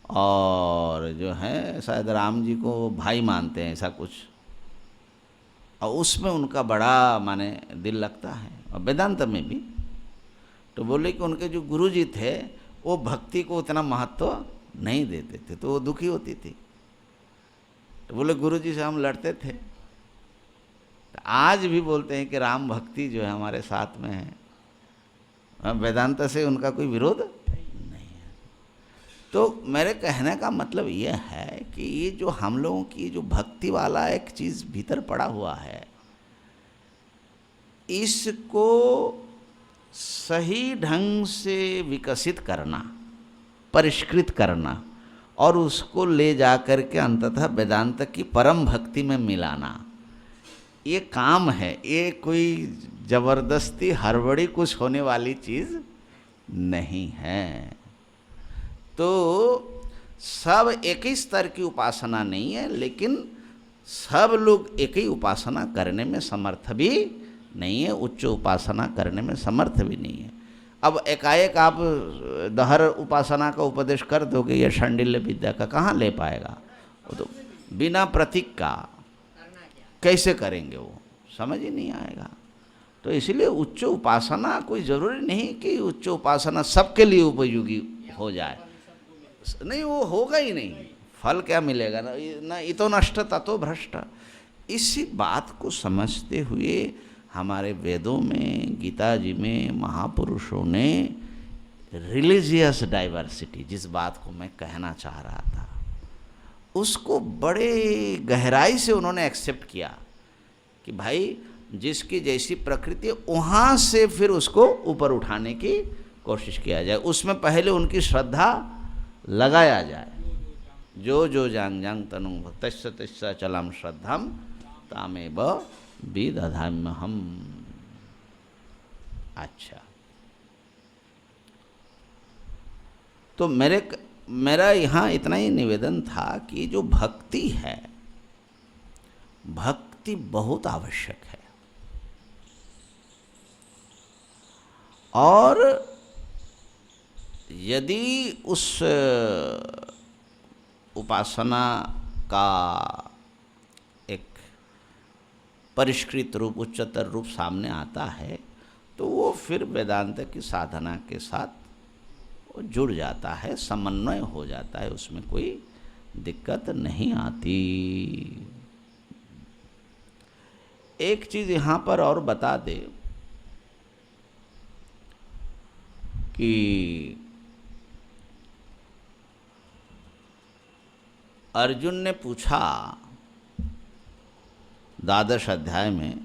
और जो है शायद राम जी को भाई मानते हैं ऐसा कुछ, और उसमें उनका बड़ा माने दिल लगता है, और वेदांत में भी। तो बोले कि उनके जो गुरु जी थे वो भक्ति को उतना महत्व नहीं देते थे, तो वो दुखी होती थी। तो बोले गुरु जी से हम लड़ते थे, तो आज भी बोलते हैं कि राम भक्ति जो है हमारे साथ में है, वेदांत से उनका कोई विरोध नहीं है। तो मेरे कहने का मतलब ये है कि ये जो हम लोगों की जो भक्ति वाला एक चीज़ भीतर पड़ा हुआ है, इसको सही ढंग से विकसित करना, परिष्कृत करना और उसको ले जा कर के अंततः वेदांत की परम भक्ति में मिलाना, ये काम है। ये कोई जबरदस्ती हड़बड़ी कुछ होने वाली चीज़ नहीं है। तो सब एक ही स्तर की उपासना नहीं है, लेकिन सब लोग एक ही उपासना करने में समर्थ भी नहीं है, उच्च उपासना करने में समर्थ भी नहीं है। अब एकाएक आप दहर उपासना का उपदेश कर दोगे या शांडिल्य विद्या का, कहाँ ले पाएगा वो, तो बिना प्रतीक का कैसे करेंगे वो, समझ ही नहीं आएगा। तो इसलिए उच्च उपासना कोई ज़रूरी नहीं कि उच्च उपासना सबके लिए उपयोगी हो जाए, नहीं, वो होगा ही नहीं, फल क्या मिलेगा ना, ना इतो नष्ट ततो भ्रष्ट। इसी बात को समझते हुए हमारे वेदों में, गीता जी में महापुरुषों ने रिलीजियस डाइवर्सिटी, जिस बात को मैं कहना चाह रहा था, उसको बड़े गहराई से उन्होंने एक्सेप्ट किया कि भाई जिसकी जैसी प्रकृति वहाँ से फिर उसको ऊपर उठाने की कोशिश किया जाए, उसमें पहले उनकी श्रद्धा लगाया जाए। जो जो जांग जांग तनु तस्य तस्य चलम श्रद्धाम तामेव विदधाम्यहम्। अच्छा, तो मेरा यहाँ इतना ही निवेदन था कि जो भक्ति है, भक्ति बहुत आवश्यक है, और यदि उस उपासना का एक परिष्कृत रूप, उच्चतर रूप सामने आता है, तो वो फिर वेदांत की साधना के साथ जुड़ जाता है, समन्वय हो जाता है, उसमें कोई दिक्कत नहीं आती। एक चीज़ यहाँ पर और बता दे कि अर्जुन ने पूछा 12वें अध्याय में,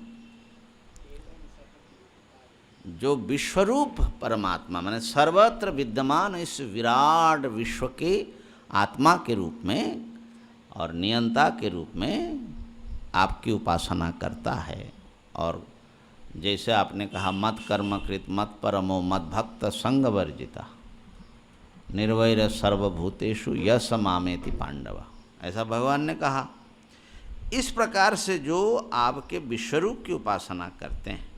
जो विश्वरूप परमात्मा माने सर्वत्र विद्यमान इस विराट विश्व के आत्मा के रूप में और नियंता के रूप में आपकी उपासना करता है, और जैसे आपने कहा मत कर्मकृत मत परमो मत भक्त संग वर्जिता निर्वैर सर्वभूतेषु यस मामेति पांडव, ऐसा भगवान ने कहा। इस प्रकार से जो आपके विश्वरूप की उपासना करते हैं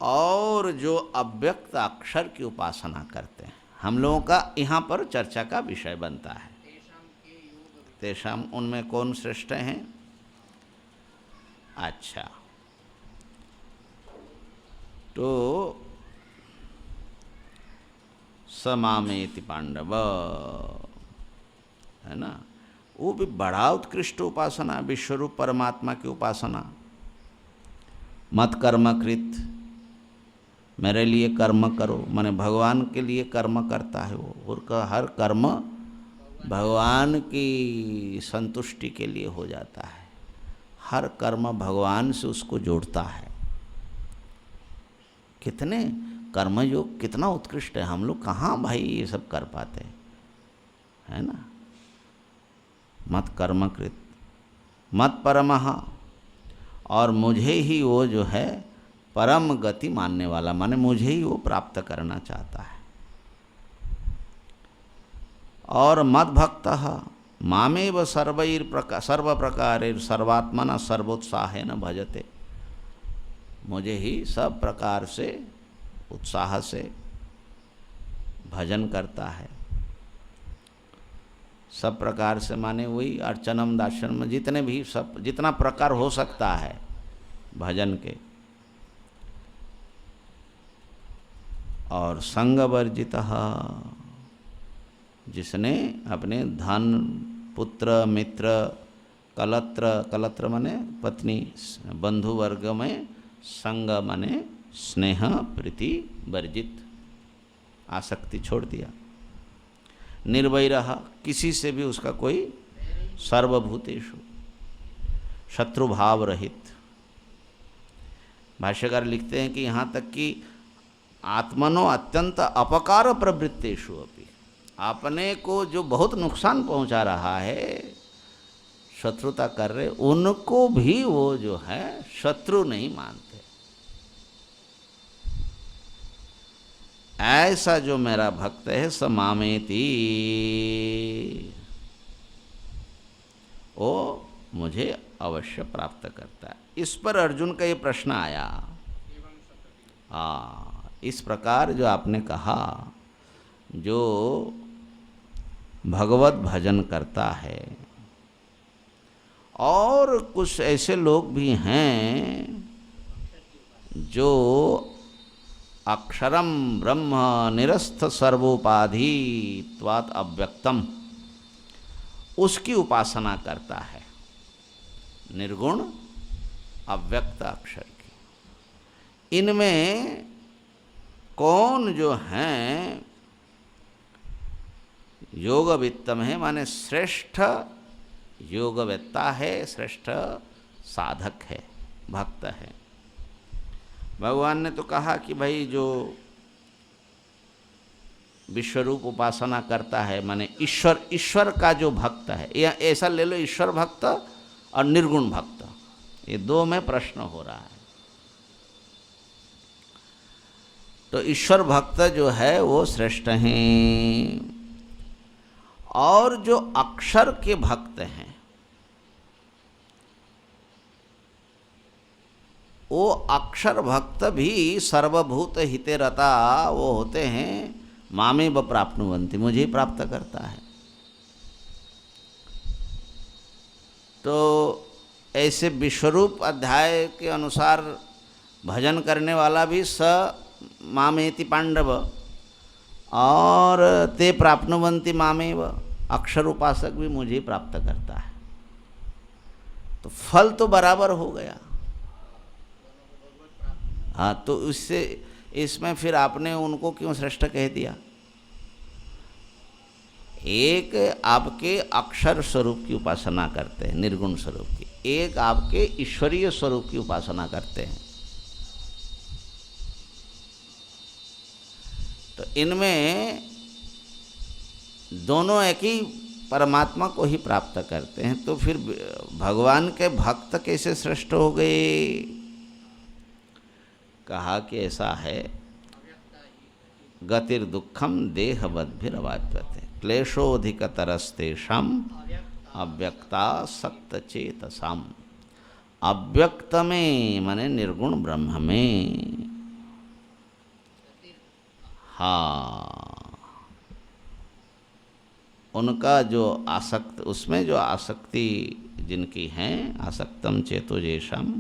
और जो अव्यक्त अक्षर की उपासना करते हैं, हम लोगों का यहाँ पर चर्चा का विषय बनता है। तेषाम, उनमें कौन श्रेष्ठ हैं? अच्छा, तो समामेति पांडव है ना, वो भी बड़ा उत्कृष्ट उपासना, विश्वरूप परमात्मा की उपासना। मत कर्मकृत, मेरे लिए कर्म करो, माने भगवान के लिए कर्म करता है वो, और हर कर्म भगवान की संतुष्टि के लिए हो जाता है, हर कर्म भगवान से उसको जोड़ता है। कितने कर्मयोग कितना उत्कृष्ट है, हम लोग कहाँ भाई ये सब कर पाते हैं, है ना। मत कर्मकृत मत परमः, और मुझे ही वो जो है परम गति मानने वाला, माने मुझे ही वो प्राप्त करना चाहता है। और मद भक्तः मामेव सर्व प्रकार सर्वात्मना सर्वोत्साहेन भजते, मुझे ही सब प्रकार से उत्साह से भजन करता है। सब प्रकार से माने वही अर्चनम दाशनम, जितने भी सब जितना प्रकार हो सकता है भजन के। और संग वर्जितः, जिसने अपने धन पुत्र मित्र कलत्र माने पत्नी बंधु वर्ग में, संग माने स्नेह प्रीति वर्जित, आसक्ति छोड़ दिया। निर्वैरः, किसी से भी उसका कोई, सर्वभूतेषु शत्रुभाव रहित। भाष्यकार लिखते हैं कि यहाँ तक कि आत्मनो अत्यंत अपकार प्रवृत्तेषु अपि, अपने को जो बहुत नुकसान पहुँचा रहा है, शत्रुता कर रहे, उनको भी वो जो है शत्रु नहीं मानते। ऐसा जो मेरा भक्त है स मामेति, वो मुझे अवश्य प्राप्त करता है। इस पर अर्जुन का ये प्रश्न आया, इस प्रकार जो आपने कहा, जो भगवत भजन करता है और कुछ ऐसे लोग भी हैं जो अक्षरम ब्रह्म निरस्त सर्वोपाधि त्वात् अव्यक्तम, उसकी उपासना करता है, निर्गुण अव्यक्त अक्षर की। इनमें कौन जो हैं योगवित्तम है, माने श्रेष्ठ योगवेत्ता है, श्रेष्ठ साधक है, भक्त है। भगवान ने तो कहा कि भाई जो विश्वरूप उपासना करता है, माने ईश्वर का जो भक्त है, या ऐसा ले लो, ईश्वर भक्त और निर्गुण भक्त, ये दो में प्रश्न हो रहा है। तो ईश्वर भक्त जो है वो श्रेष्ठ हैं, और जो अक्षर के भक्त हैं वो अक्षर भक्त भी सर्वभूत हिते रता वो होते हैं, मामेव प्राप्नुवन्ति, मुझे ही प्राप्त करता है। तो ऐसे विश्वरूप अध्याय के अनुसार भजन करने वाला भी स मामेति पांडव और ते प्राप्नुवन्ति मामेव, अक्षर उपासक भी मुझे ही प्राप्त करता है। तो फल तो बराबर हो गया। हाँ, तो इससे इसमें फिर आपने उनको क्यों श्रेष्ठ कह दिया? एक आपके अक्षर स्वरूप की उपासना करते हैं, निर्गुण स्वरूप की, एक आपके ईश्वरीय स्वरूप की उपासना करते हैं। तो इनमें दोनों एक ही परमात्मा को ही प्राप्त करते हैं, तो फिर भगवान के भक्त कैसे श्रेष्ठ हो गए? कहा कि ऐसा है, गतिर दुखम देहवद्भिरवाप्यते क्लेशोधिकतरस्तेषाम अव्यक्ता सक्तचेतसाम। अव्यक्त में माने निर्गुण ब्रह्म में, हाँ, उनका जो आसक्त, उसमें जो आसक्ति जिनकी हैं, आसक्तम चेतो येषाम,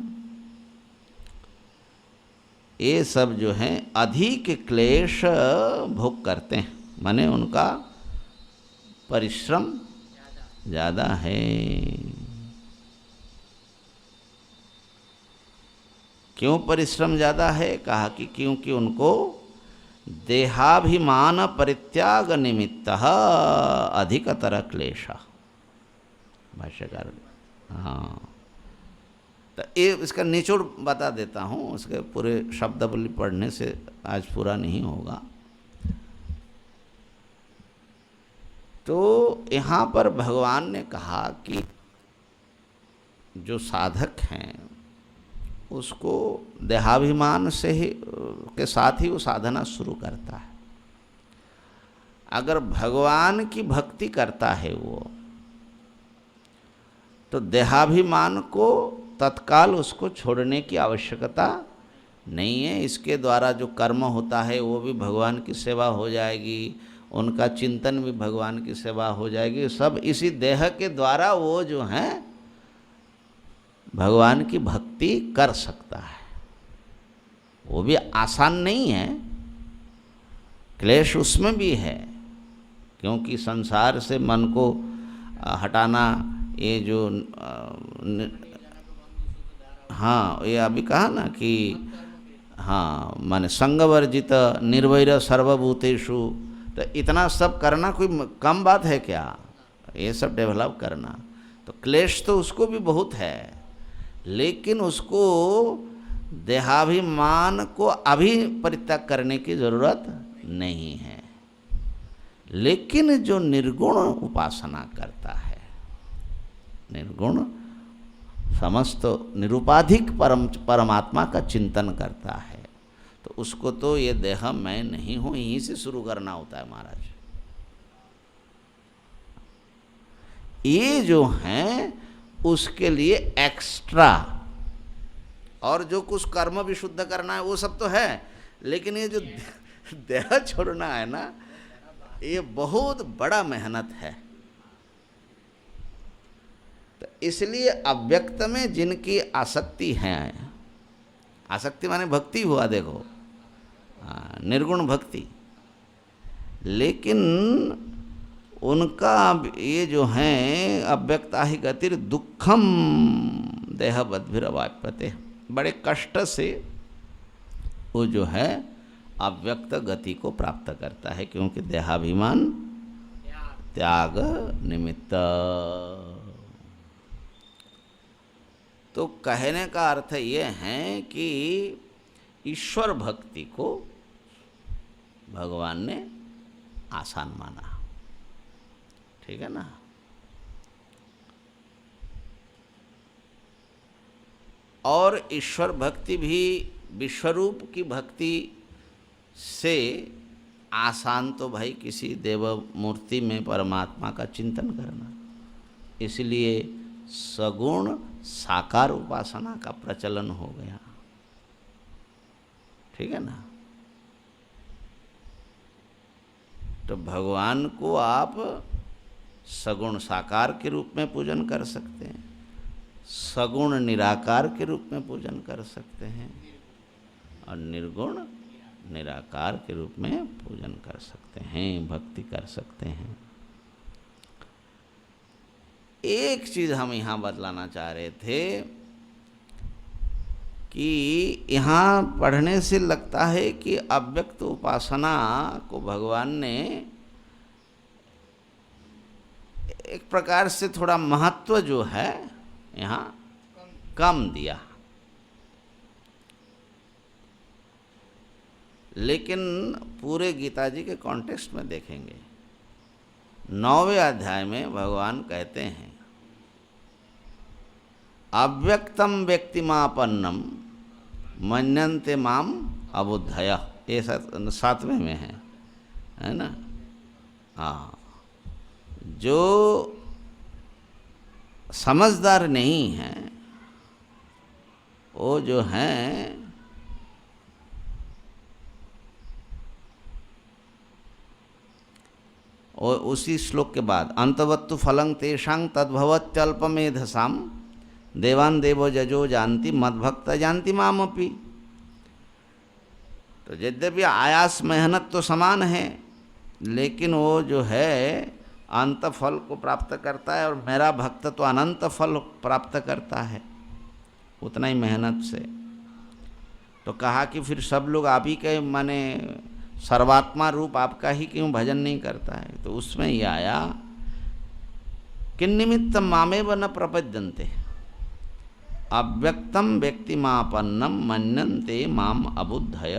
ये सब जो हैं अधिक क्लेश भोग करते हैं, माने उनका परिश्रम ज़्यादा है। क्यों परिश्रम ज़्यादा है? कहा कि क्योंकि उनको देहाभिमान परित्याग निमित्त अधिकतर क्लेश। भाष्यकार, हाँ, तो ये इसका निचोड़ बता देता हूँ, उसके पूरे शब्दावली पढ़ने से आज पूरा नहीं होगा। तो यहाँ पर भगवान ने कहा कि जो साधक हैं उसको देहाभिमान से ही के साथ ही वो साधना शुरू करता है। अगर भगवान की भक्ति करता है वो, तो देहाभिमान को तत्काल उसको छोड़ने की आवश्यकता नहीं है। इसके द्वारा जो कर्म होता है वो भी भगवान की सेवा हो जाएगी, उनका चिंतन भी भगवान की सेवा हो जाएगी। सब इसी देह के द्वारा वो जो हैं भगवान की भक्ति कर सकता है। वो भी आसान नहीं है, क्लेश उसमें भी है, क्योंकि संसार से मन को हटाना, ये जो हाँ, ये अभी कहा ना कि हाँ, माने संगवर्जित निर्वैर सर्वभूतेषु, तो इतना सब करना कोई कम बात है क्या? ये सब डेवलप करना, तो क्लेश तो उसको भी बहुत है, लेकिन उसको देहाभिमान को अभी परित्याग करने की ज़रूरत नहीं है। लेकिन जो निर्गुण उपासना करता है, निर्गुण समस्त निरुपाधिक परमात्मा का चिंतन करता है, तो उसको तो ये देह मैं नहीं हूँ यहीं से शुरू करना होता है महाराज। ये जो हैं उसके लिए एक्स्ट्रा, और जो कुछ कर्म भी शुद्ध करना है वो सब तो है, लेकिन ये जो देह छोड़ना है ना, ये बहुत बड़ा मेहनत है। तो इसलिए अव्यक्त में जिनकी आसक्ति है, आसक्ति माने भक्ति हुआ, देखो निर्गुण भक्ति, लेकिन उनका ये जो हैं अव्यक्ता ही गतिर दुखम देहवद्भिरवाप्यते, बड़े कष्ट से वो जो है अव्यक्त गति को प्राप्त करता है, क्योंकि देहाभिमान त्याग निमित्त। तो कहने का अर्थ ये है कि ईश्वर भक्ति को भगवान ने आसान माना, ठीक है ना। और ईश्वर भक्ति भी विश्वरूप की भक्ति से आसान तो भाई किसी देव मूर्ति में परमात्मा का चिंतन करना, इसलिए सगुण साकार उपासना का प्रचलन हो गया, ठीक है ना। तो भगवान को आप सगुण साकार के रूप में पूजन कर सकते हैं, सगुण निराकार के रूप में पूजन कर सकते हैं, और निर्गुण निराकार के रूप में पूजन कर सकते हैं, भक्ति कर सकते हैं। एक चीज़ हम यहाँ बतलाना चाह रहे थे कि यहाँ पढ़ने से लगता है कि अव्यक्त उपासना को भगवान ने एक प्रकार से थोड़ा महत्व जो है यहाँ कम दिया, लेकिन पूरे गीता जी के कॉन्टेक्स्ट में देखेंगे, 9वें अध्याय में भगवान कहते हैं अव्यक्तम व्यक्तिमापन्नम मन्यन्ते माम अबुद्धय, ये 7वें में है ना। हाँ, जो समझदार नहीं है वो जो हैं और उसी श्लोक के बाद अंतवत्तु फलं तेषां तद्भवत्यल्पमेधसाम देवान देवो जजो जानती मद्भक्त जानती मामपि। तो यद्यपि आयास मेहनत तो समान है, लेकिन वो जो है अंत फल को प्राप्त करता है, और मेरा भक्त तो अनंत फल प्राप्त करता है उतना ही मेहनत से। तो कहा कि फिर सब लोग आप ही के माने सर्वात्मा रूप आपका ही क्यों भजन नहीं करता है। तो उसमें ये आया किन निमित्तम मामेव न प्रपद्यन्ते अव्यक्तम व्यक्तिमापन्नम मन्यन्ते माम अबुद्धय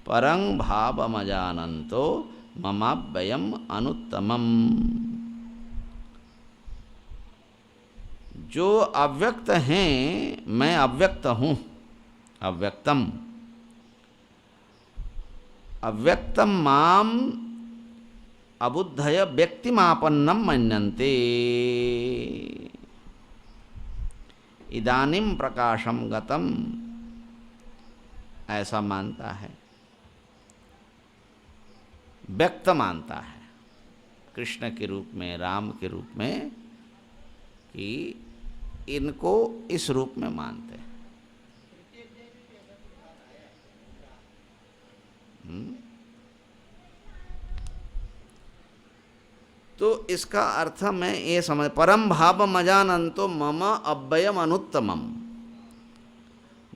परं भावमजानन्तो ममाव्ययम अनुत्तमम। जो अव्यक्त हैं, मैं अव्यक्त हूँ, अव्यक्तम अव्यक्तम माम अबुद्धय व्यक्तिमापन्नम मन्यन्ते इदानीम प्रकाशम गतम, ऐसा मानता है, व्यक्त मानता है कृष्ण के रूप में, राम के रूप में, कि इनको इस रूप में मानते हैं। तो इसका अर्थ मैं ये समझ, परम भाव मजानंतो मम अव्ययम अनुत्तमम,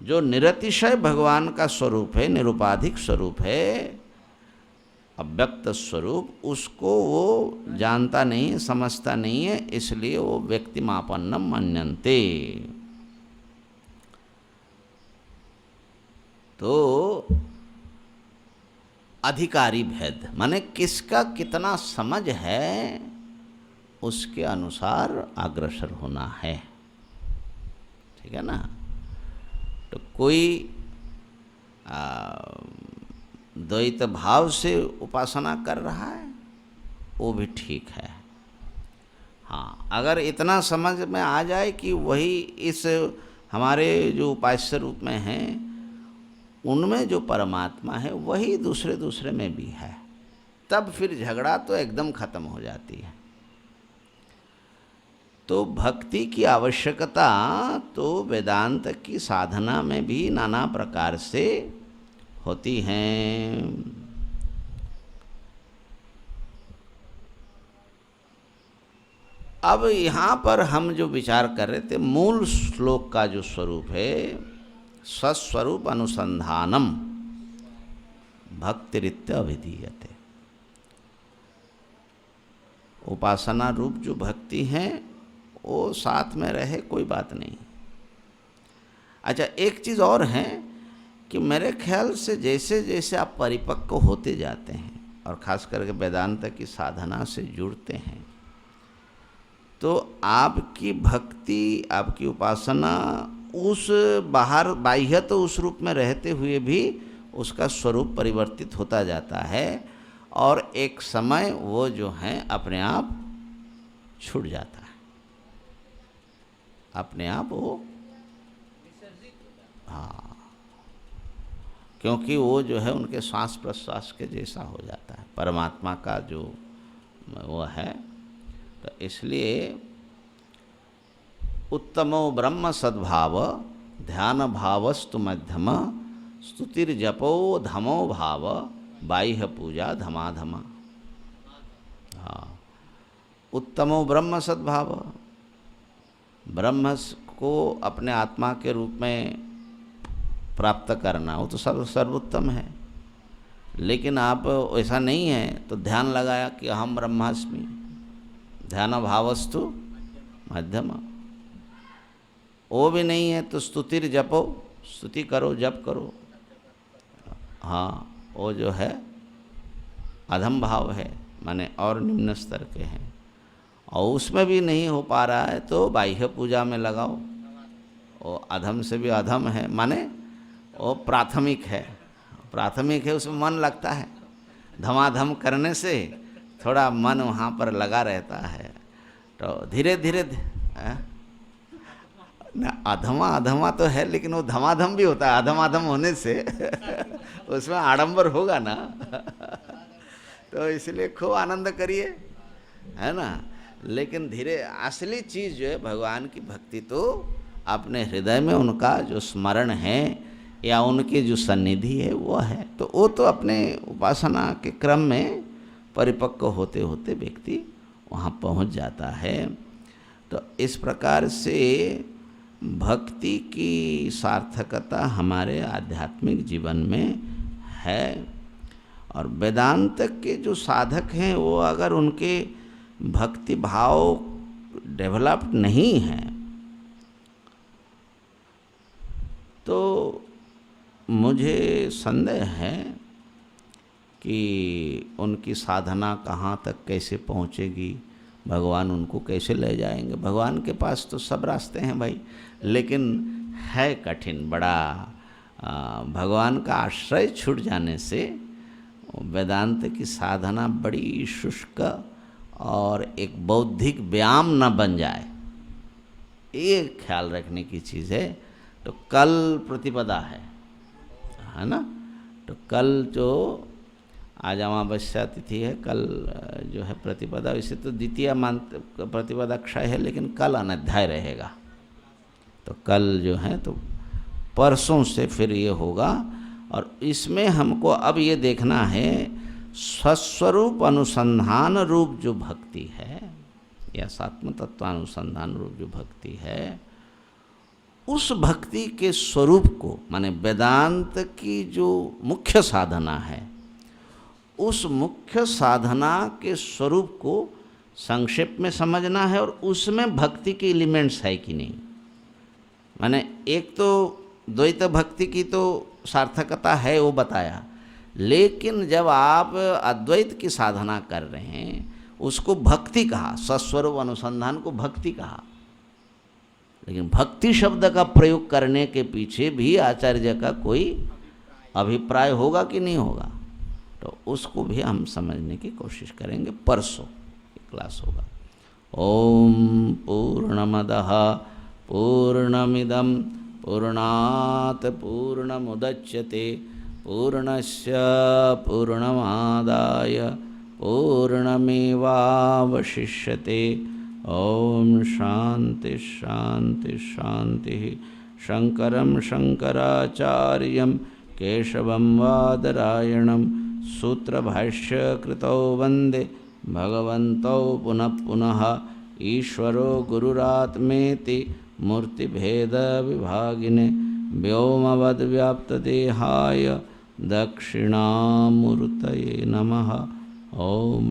जो निरतिशय भगवान का स्वरूप है, निरुपाधिक स्वरूप है, अव्यक्त स्वरूप, उसको वो जानता नहीं, समझता नहीं है, इसलिए वो व्यक्तिमापन्नम मन्यन्ते। तो अधिकारी भेद माने किसका कितना समझ है उसके अनुसार अग्रसर होना है, ठीक है ना। तो कोई द्वैत भाव से उपासना कर रहा है वो भी ठीक है। हाँ, अगर इतना समझ में आ जाए कि वही इस हमारे जो उपास्य रूप में हैं उनमें जो परमात्मा है वही दूसरे में भी है, तब फिर झगड़ा तो एकदम खत्म हो जाती है। तो भक्ति की आवश्यकता तो वेदांत की साधना में भी नाना प्रकार से होती हैं। अब यहाँ पर हम जो विचार कर रहे थे, मूल श्लोक का जो स्वरूप है, सस्वरूप अनुसंधानम भक्तिरित्य अभिधीयते। उपासना रूप जो भक्ति है वो साथ में रहे, कोई बात नहीं। अच्छा, एक चीज़ और है कि मेरे ख्याल से जैसे जैसे आप परिपक्व होते जाते हैं और ख़ास करके वेदांत की साधना से जुड़ते हैं, तो आपकी भक्ति, आपकी उपासना उस बाहर बाह्य तो उस रूप में रहते हुए भी उसका स्वरूप परिवर्तित होता जाता है और एक समय वो जो है अपने आप छूट जाता है, अपने आप वो, हाँ, क्योंकि वो जो है उनके श्वास प्रश्वास के जैसा हो जाता है, परमात्मा का जो वो है। तो इसलिए उत्तमो ब्रह्म सद्भाव ध्यान भावस्तु मध्यम स्तुतिर्जपो धमो भाव बाह्य पूजा धमाधमा। हाँ, उत्तमो ब्रह्म सद्भाव, ब्रह्म को अपने आत्मा के रूप में प्राप्त करना वो तो सर्वोत्तम है। लेकिन आप ऐसा नहीं है तो ध्यान लगाया कि अहम ब्रह्मास्मि, ध्यान भावस्तु मध्यम, वो भी नहीं है तो स्तुतिर जपो, स्तुति करो, जप करो। हाँ, वो जो है अधम भाव है, माने और निम्न स्तर के हैं। और उसमें भी नहीं हो पा रहा है तो बाह्य पूजा में लगाओ, वो अधम से भी अधम है, माने वो प्राथमिक है, प्राथमिक है, उसमें मन लगता है। धमाधम करने से थोड़ा मन वहाँ पर लगा रहता है, तो धीरे धीरे ना अधमा अधमा तो है, लेकिन वो धमाधम भी होता है। अधमाधम होने से उसमें आडंबर होगा ना तो इसलिए खूब आनंद करिए, है ना। लेकिन धीरे, असली चीज़ जो है भगवान की भक्ति तो अपने हृदय में उनका जो स्मरण है या उनकी जो सन्निधि है वो है, तो वो तो अपने उपासना के क्रम में परिपक्व होते होते व्यक्ति वहाँ पहुँच जाता है। तो इस प्रकार से भक्ति की सार्थकता हमारे आध्यात्मिक जीवन में है। और वेदांत के जो साधक हैं वो अगर उनके भक्ति भाव डेवलप्ड नहीं है तो मुझे संदेह है कि उनकी साधना कहाँ तक कैसे पहुँचेगी, भगवान उनको कैसे ले जाएंगे। भगवान के पास तो सब रास्ते हैं भाई, लेकिन है कठिन बड़ा। भगवान का आश्रय छूट जाने से वेदांत की साधना बड़ी शुष्क और एक बौद्धिक व्यायाम न बन जाए, ये ख्याल रखने की चीज़ है। तो कल प्रतिपदा है ना, तो कल जो आज अमावस्या तिथि है, कल जो है प्रतिपदा, वैसे तो द्वितीय प्रतिपदा क्षय है, लेकिन कल अनध्याय रहेगा। तो कल जो है तो परसों से फिर ये होगा। और इसमें हमको अब ये देखना है स्वस्वरूप अनुसंधान रूप जो भक्ति है या सात्म तत्वानुसंधान रूप जो भक्ति है, उस भक्ति के स्वरूप को, माने वेदांत की जो मुख्य साधना है, उस मुख्य साधना के स्वरूप को संक्षेप में समझना है। और उसमें भक्ति के एलिमेंट्स है कि नहीं, माने एक तो द्वैत भक्ति की तो सार्थकता है वो बताया, लेकिन जब आप अद्वैत की साधना कर रहे हैं उसको भक्ति कहा, सस्वरूप अनुसंधान को भक्ति कहा। लेकिन भक्ति शब्द का प्रयोग करने के पीछे भी आचार्य का कोई अभिप्राय होगा कि नहीं होगा, तो उसको भी हम समझने की कोशिश करेंगे। परसों क्लास होगा। ओम पूर्णमदः पूर्णमिदं पूर्णात् पूर्णमुदच्यते पूर्णस्य पूर्णमादाय पूर्णमेवावशिष्यते। ओम शांति शांति शांति। शंकरं शंकराचार्यं केशवं वादरायणं सूत्रभाष्यकृतौ वन्दे भगवन्तौ पुनः पुनः। ईश्वरो गुरुरात्मेति मूर्तिभेदविभागिने व्योमवद्व्याप्तदेहाय दक्षिणामूर्तये नमः। ओम।